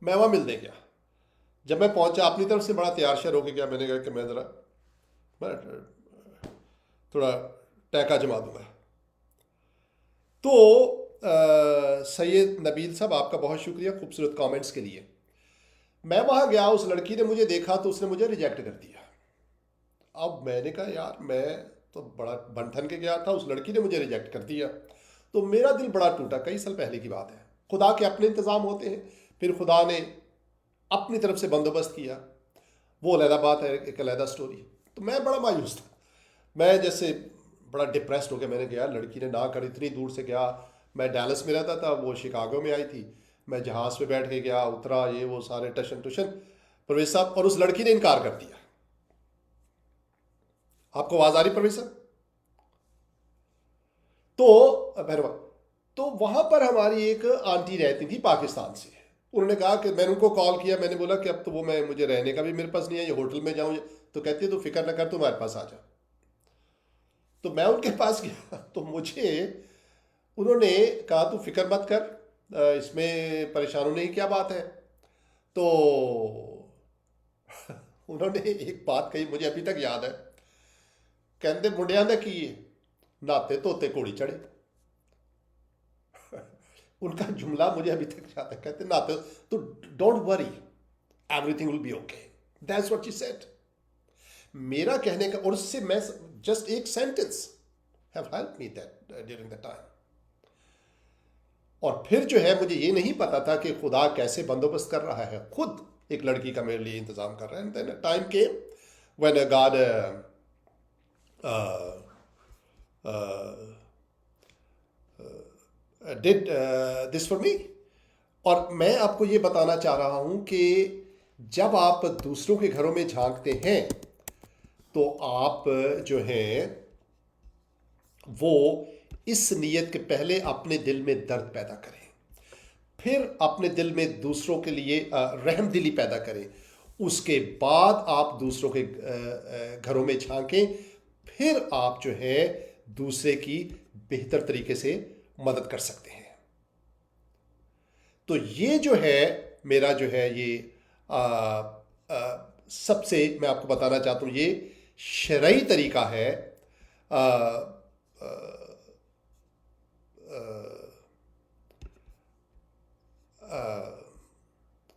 मैं वहाँ मिलने गया। जब मैं पहुंचा, अपनी तरफ से बड़ा तैयार शर होके गया, मैंने कहा कि मैं ज़रा थोड़ा टैका जमा दूंगा। तो सैयद नबील साहब, आपका बहुत शुक्रिया खूबसूरत कमेंट्स के लिए। मैं वहाँ गया, उस लड़की ने मुझे देखा तो उसने मुझे रिजेक्ट कर दिया। अब मैंने कहा यार, मैं तो बड़ा बन के गया था, उस लड़की ने मुझे रिजेक्ट कर दिया। तो मेरा दिल बड़ा टूटा। कई साल पहले की बात है। खुदा के अपने इंतज़ाम होते हैं, फिर खुदा ने अपनी तरफ से बंदोबस्त किया, वो अलहदा बात है, एक अलहदा स्टोरी। तो मैं बड़ा मायूस था, मैं जैसे बड़ा डिप्रेस्ड हो गया। मैंने कहा लड़की ने ना कर, इतनी दूर से गया, मैं डैलस में रहता था, वो शिकागो में आई थी, मैं जहाज़ पे बैठ के गया, उतरा, ये वो सारे टशन टुशन, परवेश साहब, और उस लड़की ने इनकार कर दिया। आपको आवाज़ आ रही परवेश साहब? तो वहाँ पर हमारी एक आंटी रहती थी पाकिस्तान से। उन्होंने कहा कि मैंने उनको कॉल किया, मैंने बोला कि अब तो वो मुझे रहने का भी मेरे पास नहीं है, ये होटल में जाऊँ, तो कहती है तो फिक्र ना कर, तू हमारे पास आ जा। तो मैं उनके पास गया, तो मुझे उन्होंने कहा तू फिक्र मत कर, इसमें परेशान होने की क्या बात है। तो उन्होंने एक बात कही, मुझे अभी तक याद है, कहते मुंडिया ने की नहाते धोते घोड़ी चढ़े। उनका जुमला मुझे अभी तक याद है, कहते ना तो don't worry, everything will be okay, that's what she said. मेरा कहने का, और उससे मैं जस्ट एक sentence have help me that during the time. और फिर जो है मुझे ये नहीं पता था कि खुदा कैसे बंदोबस्त कर रहा है, खुद एक लड़की का मेरे लिए इंतजाम कर रहा है। Then time came when God did this for me. और मैं आपको ये बताना चाह रहा हूं कि जब आप दूसरों के घरों में झांकते हैं तो आप जो हैं वो इस नीयत के पहले अपने दिल में दर्द पैदा करें, फिर अपने दिल में दूसरों के लिए रहमदिली पैदा करें, उसके बाद आप दूसरों के घरों में झांकें, फिर आप जो है दूसरे की बेहतर तरीके से मदद कर सकते हैं। तो ये जो है मेरा जो है ये सबसे मैं आपको बताना चाहता हूँ, ये शरई तरीका है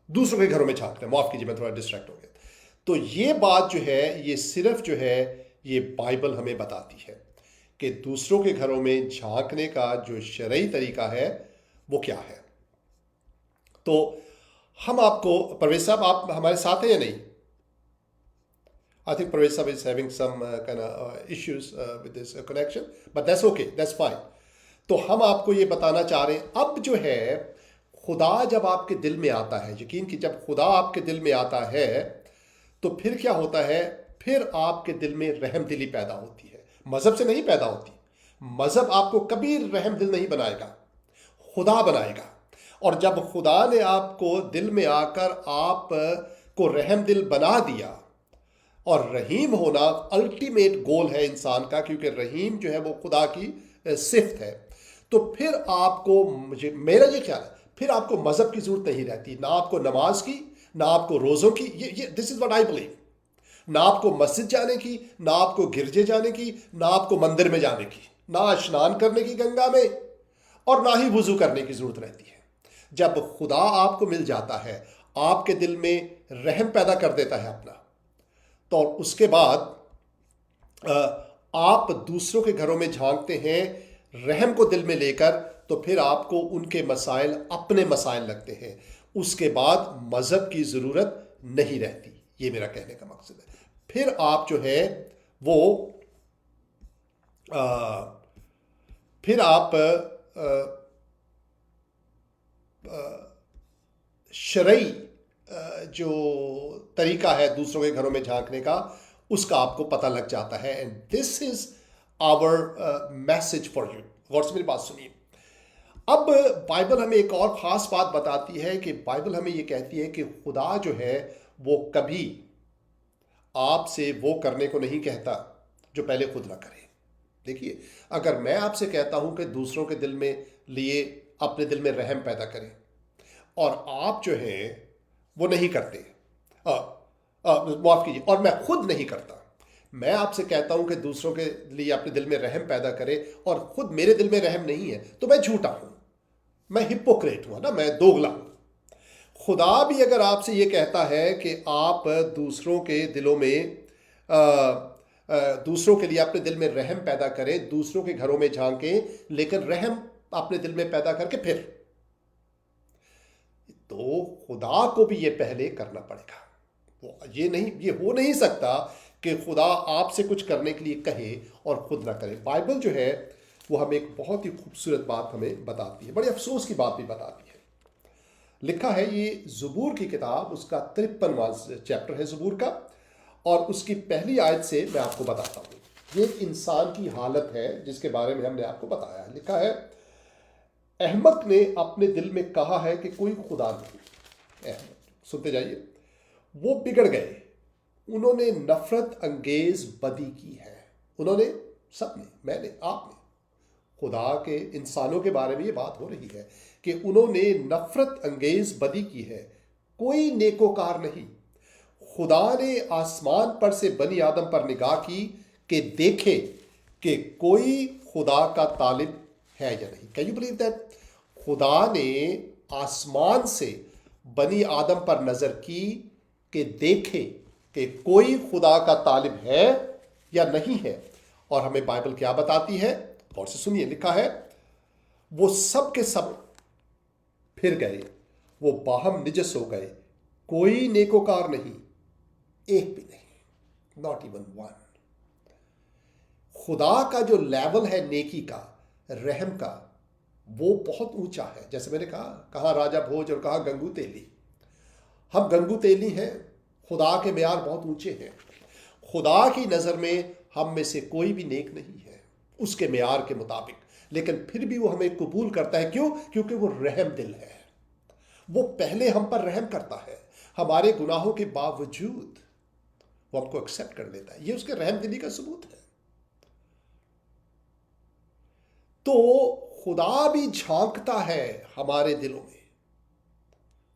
दूसरों के घरों में झांकते हैं। माफ कीजिए, मैं थोड़ा डिस्ट्रैक्ट हो गया। तो ये बात जो है ये सिर्फ जो है ये बाइबल हमें बताती है कि दूसरों के घरों में झांकने का जो शरई तरीका है वो क्या है। तो हम आपको, परवेज साहब आप हमारे साथ हैं या नहीं? I think Parvez Sahab is having some kind of issues with this connection, but that's okay, that's fine. तो हम आपको ये बताना चाह रहे हैं, अब जो है खुदा जब आपके दिल में आता है, यकीन कि जब खुदा आपके दिल में आता है तो फिर क्या होता है, फिर आपके दिल में रहम दिली पैदा होती है। मज़हब से नहीं पैदा होती, मज़हब आपको कभी रहम दिल नहीं बनाएगा, खुदा बनाएगा। और जब खुदा ने आपको दिल में आकर आपको रहम दिल बना दिया, और रहीम होना अल्टीमेट गोल है इंसान का, क्योंकि रहीम जो है वो खुदा की सिफ्त है। तो फिर आपको, मुझे मेरा ये ख्याल है, फिर आपको मज़हब की ज़रूरत नहीं रहती, ना आपको नमाज की, ना आपको रोज़ों की। ये this is what I believe. ना आपको मस्जिद जाने की, ना आपको गिरजे जाने की, ना आपको मंदिर में जाने की, ना स्नान करने की गंगा में, और ना ही वुज़ू करने की ज़रूरत रहती है। जब खुदा आपको मिल जाता है, आपके दिल में रहम पैदा कर देता है अपना, तो उसके बाद आप दूसरों के घरों में झांकते हैं रहम को दिल में लेकर, तो फिर आपको उनके मसाइल अपने मसाइल लगते हैं। उसके बाद मज़हब की ज़रूरत नहीं रहती। ये मेरा कहने का मकसद है। फिर आप जो है वो फिर आप शरई जो तरीका है दूसरों के घरों में झांकने का, उसका आपको पता लग जाता है। And this is our message for you. गौर से मेरी बात सुनिए। अब बाइबल हमें एक और ख़ास बात बताती है कि बाइबल हमें ये कहती है कि खुदा जो है वो कभी आपसे वो करने को नहीं कहता जो पहले खुद ना करे। देखिए, अगर मैं आपसे कहता हूं कि दूसरों के दिल में लिए अपने दिल में रहम पैदा करें, और आप जो है वो नहीं करते, माफ़ कीजिए, और मैं खुद नहीं करता, मैं आपसे कहता हूं कि दूसरों के लिए अपने दिल में रहम पैदा करें और खुद मेरे दिल में रहम नहीं है, तो मैं झूठा हूं, मैं हिपोक्रेट हूं ना, मैं दोगला हूं। खुदा भी अगर आपसे ये कहता है कि आप दूसरों के दिलों में दूसरों के लिए अपने दिल में रहम पैदा करें, दूसरों के घरों में झांकें, लेकिन रहम अपने दिल में पैदा करके फिर, तो खुदा को भी ये पहले करना पड़ेगा। ये हो नहीं सकता कि खुदा आपसे कुछ करने के लिए कहे और खुद ना करे। बाइबल जो है वो हमें एक बहुत ही खूबसूरत बात हमें बताती है, बड़े अफसोस की बात भी बताती है। लिखा है, ये ज़बूर की किताब, उसका 53वां चैप्टर है ज़बूर का, और उसकी पहली आयत से मैं आपको बताता हूँ। ये एक इंसान की हालत है जिसके बारे में हमने आपको बताया है। लिखा है, अहमक ने अपने दिल में कहा है कि कोई खुदा नहीं। अहमक, सुनते जाइए, वो बिगड़ गए, उन्होंने नफरत अंगेज बदी की है। उन्होंने, सबने, मैंने, आपने, खुदा के इंसानों के बारे में ये बात हो रही है कि उन्होंने नफरत अंगेज बदी की है, कोई नेकोकार नहीं। खुदा ने आसमान पर से बनी आदम पर निगाह की कि देखे कि कोई खुदा का तालिब है या नहीं। Can you believe that? खुदा ने आसमान से बनी आदम पर नजर की कि देखे कि कोई खुदा का तालिब है या नहीं है। और हमें बाइबल क्या बताती है, गौर से सुनिए, लिखा है वो सब के सब फिर गए, वो बाहम निजस हो गए, कोई नेकोकार नहीं, एक भी नहीं, नॉट इवन वन। खुदा का जो लेवल है नेकी का, रहम का, वो बहुत ऊंचा है। जैसे मैंने कहा राजा भोज और कहा गंगू तेली। हम गंगू तेली हैं, खुदा के मेयार बहुत ऊंचे हैं। खुदा की नज़र में हम में से कोई भी नेक नहीं है उसके मेयार के मुताबिक, लेकिन फिर भी वो हमें कबूल करता है। क्यों? क्योंकि वो रहम दिल है। वो पहले हम पर रहम करता है, हमारे गुनाहों के बावजूद वो हमको एक्सेप्ट कर लेता है। ये उसके रहम दिली का सबूत है। तो खुदा भी झांकता है हमारे दिलों में।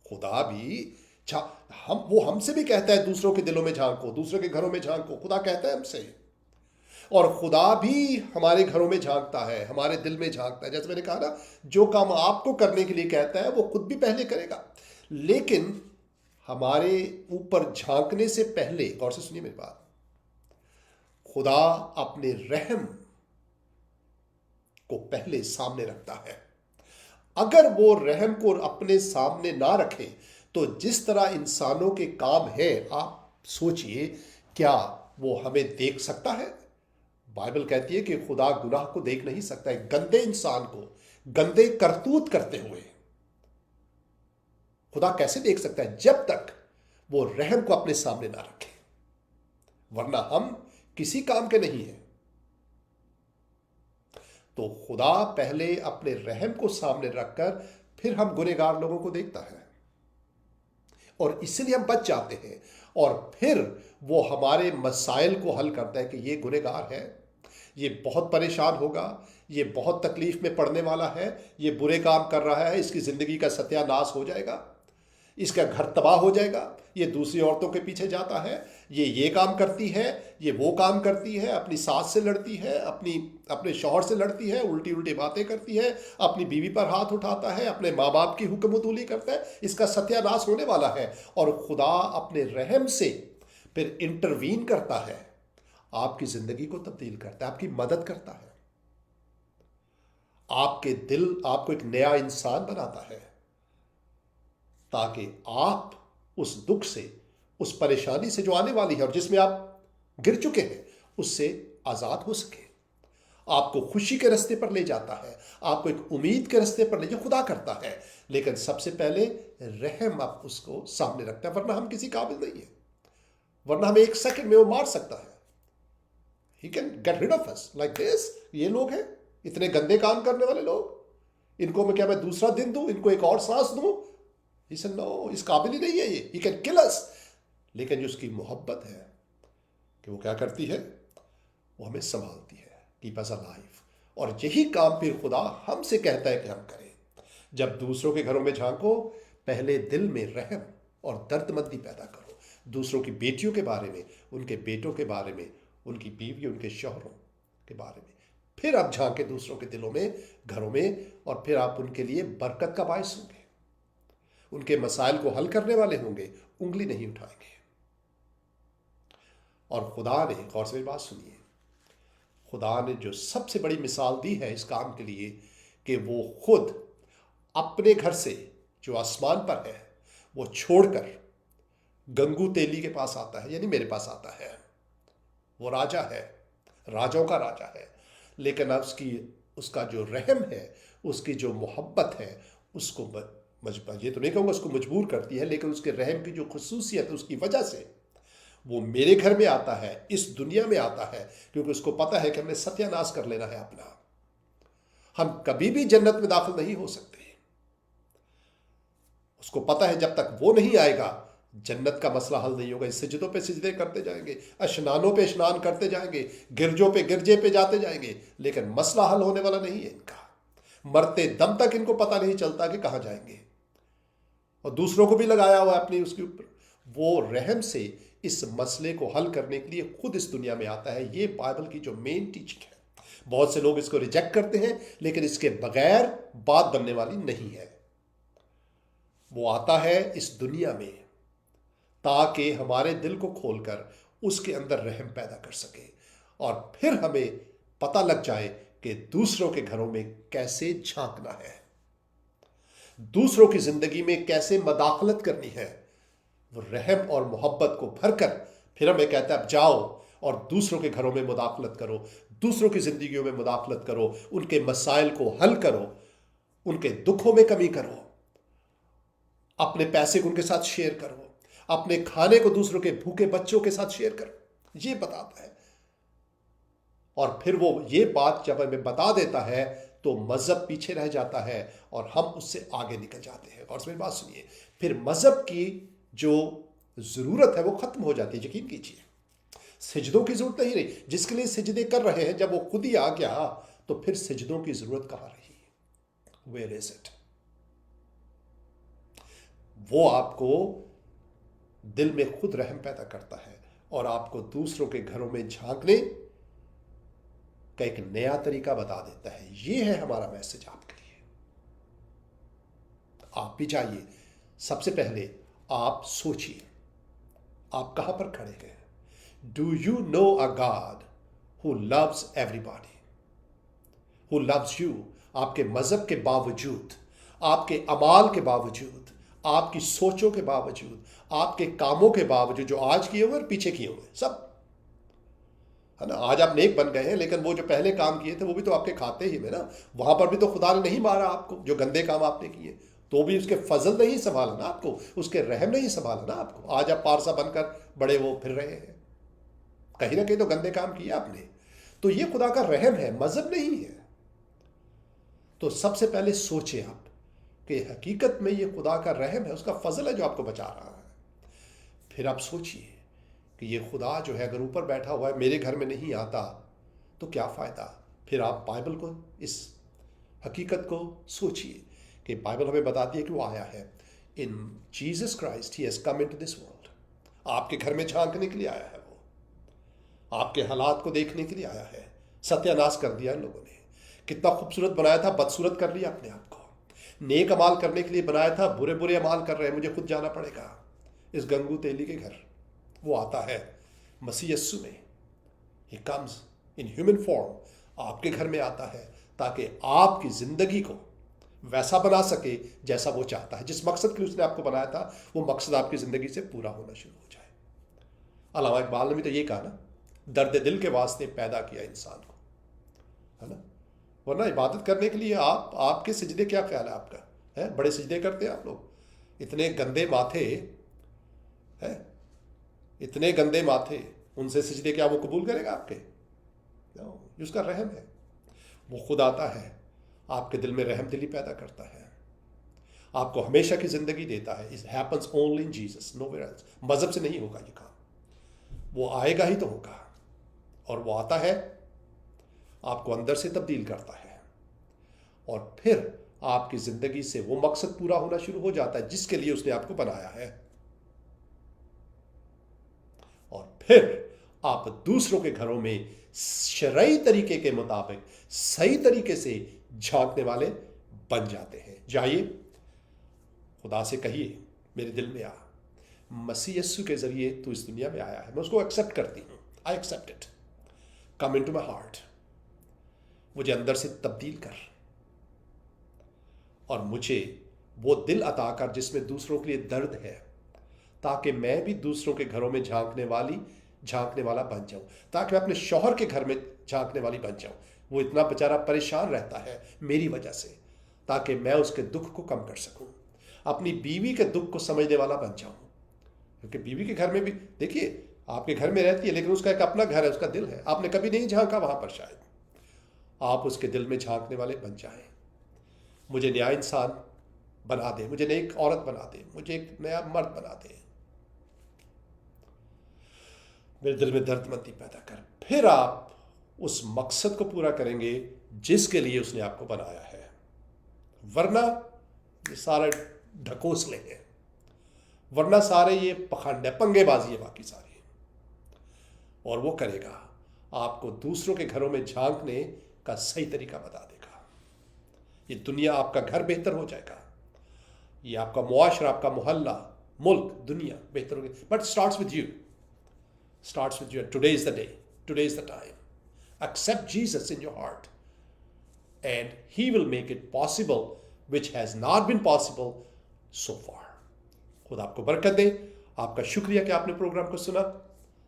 खुदा भी वो हमसे भी कहता है दूसरों के दिलों में झांको, दूसरों के घरों में झांको। खुदा कहता है हमसे, और खुदा भी हमारे घरों में झांकता है, हमारे दिल में झांकता है। जैसे मैंने कहा ना, जो काम आपको करने के लिए कहता है वो खुद भी पहले करेगा, लेकिन हमारे ऊपर झांकने से पहले, गौर से सुनिए मेरी बात, खुदा अपने रहम को पहले सामने रखता है। अगर वो रहम को अपने सामने ना रखे तो जिस तरह इंसानों के काम है, आप सोचिए, क्या वो हमें देख सकता है? बाइबल कहती है कि खुदा गुनाह को देख नहीं सकता है। गंदे इंसान को गंदे करतूत करते हुए खुदा कैसे देख सकता है? जब तक वो रहम को अपने सामने ना रखे, वरना हम किसी काम के नहीं हैं। तो खुदा पहले अपने रहम को सामने रखकर फिर हम गुनहगार लोगों को देखता है, और इसलिए हम बच जाते हैं। और फिर वो हमारे मसाइल को हल करता है कि ये गुनहगार है, ये बहुत परेशान होगा, ये बहुत तकलीफ में पड़ने वाला है, ये बुरे काम कर रहा है, इसकी ज़िंदगी का सत्यानाश हो जाएगा, इसका घर तबाह हो जाएगा, ये दूसरी औरतों के पीछे जाता है, ये काम करती है, ये वो काम करती है, अपनी सास से लड़ती है, अपने शौहर से लड़ती है, उल्टी उल्टी बातें करती है, अपनी बीवी पर हाथ उठाता है, अपने माँ बाप की हुक्मतूली करता है, इसका सत्यानाश होने वाला है। और खुदा अपने रहम से फिर इंटरवीन करता है, आपकी ज़िंदगी को तब्दील करता है, आपकी मदद करता है, आपके दिल, आपको एक नया इंसान बनाता है, ताकि आप उस दुख से, उस परेशानी से जो आने वाली है और जिसमें आप गिर चुके हैं, उससे आज़ाद हो सके। आपको खुशी के रास्ते पर ले जाता है, आपको एक उम्मीद के रास्ते पर ले, जो खुदा करता है। लेकिन सबसे पहले रहम आप उसको सामने रखता है, वरना हम किसी काबिल नहीं है, वरना हमें एक सेकंड में वो मार सकता है। He can get rid of us like this। ये लोग हैं इतने गंदे काम करने वाले लोग, इनको मैं दूसरा दिन दूं, इनको एक और सांस दूं? He said, no, इस काबिल ही नहीं है ये, he can kill us। लेकिन जो उसकी मोहब्बत है कि वो क्या करती है, वो हमें संभालती है, keep us alive। और यही काम फिर खुदा हमसे कहता है कि हम करें। जब दूसरों के घरों में झांको, पहले दिल में रहम और दर्दमंदी पैदा करो, दूसरों की बेटियों के बारे में, उनके बेटों के बारे में, उनकी बीवी, उनके शौहरों के बारे में। फिर आप झांके दूसरों के दिलों में, घरों में, और फिर आप उनके लिए बरकत का बायस होंगे, उनके मसाइल को हल करने वाले होंगे, उंगली नहीं उठाएंगे। और खुदा ने, गौर से मेरी बात सुनिए, खुदा ने जो सबसे बड़ी मिसाल दी है इस काम के लिए, कि वो खुद अपने घर से जो आसमान पर है वो छोड़कर गंगू तेली के पास आता है, यानी मेरे पास आता है। वो राजा है, राजाओं का राजा है, लेकिन अब उसका जो रहम है, उसकी जो मोहब्बत है, उसको ये तो नहीं कहूँगा उसको मजबूर करती है, लेकिन उसके रहम की जो खुसूसियत है, उसकी वजह से वो मेरे घर में आता है, इस दुनिया में आता है, क्योंकि उसको पता है कि हमने सत्यानाश कर लेना है अपना। हम कभी भी जन्नत में दाखिल नहीं हो सकते। उसको पता है जब तक वो नहीं आएगा, जन्नत का मसला हल नहीं होगा। सिजदों पे सिजदे करते जाएंगे, स्नानों पे स्नान करते जाएंगे, गिरजों पे गिरजे पे जाते जाएंगे, लेकिन मसला हल होने वाला नहीं है इनका। मरते दम तक इनको पता नहीं चलता कि कहाँ जाएंगे। और दूसरों को भी लगाया हुआ है अपनी उसके ऊपर। वो रहम से इस मसले को हल करने के लिए खुद इस दुनिया में आता है। ये बाइबल की जो मेन टीचिंग है। बहुत से लोग इसको रिजेक्ट करते हैं, लेकिन इसके बगैर बात बनने वाली नहीं है। वो आता है इस दुनिया में ताकि हमारे दिल को खोलकर उसके अंदर रहम पैदा कर सके और फिर हमें पता लग जाए कि दूसरों के घरों में कैसे झांकना है, दूसरों की जिंदगी में कैसे मदाखलत करनी है। वो रहम और मोहब्बत को भरकर फिर हमें कहता है अब जाओ और दूसरों के घरों में मुदाखलत करो, दूसरों की जिंदगियों में मुदाखलत करो, उनके मसाइल को हल करो, उनके दुखों में कमी करो, अपने पैसे को उनके साथ शेयर करो, अपने खाने को दूसरों के भूखे बच्चों के साथ शेयर करो। ये बताता है। और फिर वो ये बात जब हमें बता देता है तो मजहब पीछे रह जाता है और हम उससे आगे निकल जाते हैं। और मेरी बात सुनिए, फिर मजहब की जो जरूरत है वो खत्म हो जाती है। यकीन कीजिए, सिजदों की जरूरत नहीं रही। जिसके लिए सिजदे कर रहे हैं, जब वो खुद ही आ गया तो फिर सिजदों की जरूरत कहां रही? Where is it? वो आपको दिल में खुद रहम पैदा करता है और आपको दूसरों के घरों में झांकने का एक नया तरीका बता देता है। ये है हमारा मैसेज आपके लिए। आप भी जाइए, सबसे पहले आप सोचिए आप कहां पर खड़े हैं। Do you know a God who loves everybody, who loves you? आपके मजहब के बावजूद, आपके अमाल के बावजूद, आपकी सोचों के बावजूद, आपके कामों के बावजूद, जो आज किए हुए और पीछे किए हुए सब, है ना। आज आप नेक बन गए हैं, लेकिन वो जो पहले काम किए थे वो भी तो आपके खाते ही में ना। वहां पर भी तो खुदा ने नहीं मारा आपको, जो गंदे काम आपने किए, तो भी उसके फजल नहीं संभाला ना आपको, उसके रहम नहीं संभाला ना आपको। आज आप पारसा बनकर बड़े वो फिर रहे हैं, कहीं ना कहीं तो गंदे काम किए आपने। तो ये खुदा का रहम है, मजहब नहीं है। तो सबसे पहले सोचे आप कि हकीकत में ये खुदा का रहम है, उसका फजल है जो आपको बचा रहा है। फिर आप सोचिए कि ये खुदा जो है अगर ऊपर बैठा हुआ है, मेरे घर में नहीं आता तो क्या फ़ायदा। फिर आप बाइबल को, इस हकीकत को सोचिए कि बाइबल हमें बताती है कि वो आया है। इन Jesus Christ he has come into this world. आपके घर में झांकने के लिए आया है, वो आपके हालात को देखने के लिए आया है। सत्यानाश कर दिया इन लोगों ने, कितना खूबसूरत बनाया था, बदसूरत कर लिया अपने आप को। नेक अमाल करने के लिए बनाया था, बुरे बुरे अमाल कर रहे हैं, मुझे खुद जाना पड़ेगा इस गंगू तेली के घर। वो आता है मसीह यस्सु में, he comes in human form, आपके घर में आता है ताकि आपकी जिंदगी को वैसा बना सके जैसा वो चाहता है। जिस मकसद के लिए उसने आपको बनाया था, वो मकसद आपकी जिंदगी से पूरा होना शुरू हो जाए। अल्लामा इकबाल ने भी तो ये कहा ना, दर्द दिल के वास्ते पैदा किया इंसान को, है ना। वरना इबादत करने के लिए आपके सिजदे, क्या ख्याल है आपका? है बड़े सिजदे करते हैं आप लोग, इतने गंदे माथे है, इतने गंदे माथे, उनसे सिजदे क्या वो कबूल करेगा आपके? उसका रहम है। वो खुद आता है, आपके दिल में रहम दिली पैदा करता है, आपको हमेशा की जिंदगी देता है। It happens only in Jesus, nowhere else. मजहब से नहीं होगा ये काम, वो आएगा ही तो होगा। और वो आता है, आपको अंदर से तब्दील करता है और फिर आपकी जिंदगी से वो मकसद पूरा होना शुरू हो जाता है जिसके लिए उसने आपको बनाया है। और फिर आप दूसरों के घरों में शरई तरीके के मुताबिक सही तरीके से झांकने वाले बन जाते हैं। जाइए, खुदा से कहिए, मेरे दिल में आ, मसीह यस्सु के जरिए तू इस दुनिया में आया है, मैं उसको एक्सेप्ट करती हूँ। I accept it, come into my heart, मुझे अंदर से तब्दील कर और मुझे वो दिल अता कर जिसमें दूसरों के लिए दर्द है, ताकि मैं भी दूसरों के घरों में झांकने वाला बन जाऊं, ताकि मैं अपने शौहर के घर में झांकने वाली बन जाऊं। वो इतना बेचारा परेशान रहता है मेरी वजह से, ताकि मैं उसके दुख को कम कर सकूं, अपनी बीवी के दुख को समझने वाला बन जाऊं। क्योंकि बीवी के घर में भी देखिए, आपके घर में रहती है लेकिन उसका एक अपना घर है, उसका दिल है। आपने कभी नहीं झांका वहां पर, शायद आप उसके दिल में झांकने वाले बन जाएं। मुझे नया इंसान बना दे, मुझे नई औरत बना दे, मुझे एक नया मर्द बना दे, मेरे दिल में दर्दमंदी पैदा कर। फिर आप उस मकसद को पूरा करेंगे जिसके लिए उसने आपको बनाया है। वरना ये सारे ढकोसले हैं, वरना सारे ये पखंड है, पंगेबाजी है बाकी सारी। और वो करेगा आपको दूसरों के घरों में झांकने का सही तरीका बता देगा। ये दुनिया, आपका घर बेहतर हो जाएगा, ये आपका मुआशरा, आपका मोहल्ला, मुल्क, दुनिया बेहतर होगी। But starts with you, starts with you. Today is the day, today is the time. Accept Jesus in your heart and he will make it possible which has not been possible so far. खुदा आपको बरकत दे। आपका शुक्रिया कि आपने programme को सुना।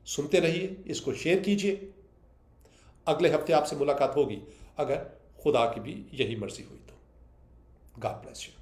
सुनते रहिए, इसको शेयर कीजिए। अगले हफ्ते आपसे मुलाकात होगी, अगर खुदा की भी यही मर्जी हुई तो। God bless you.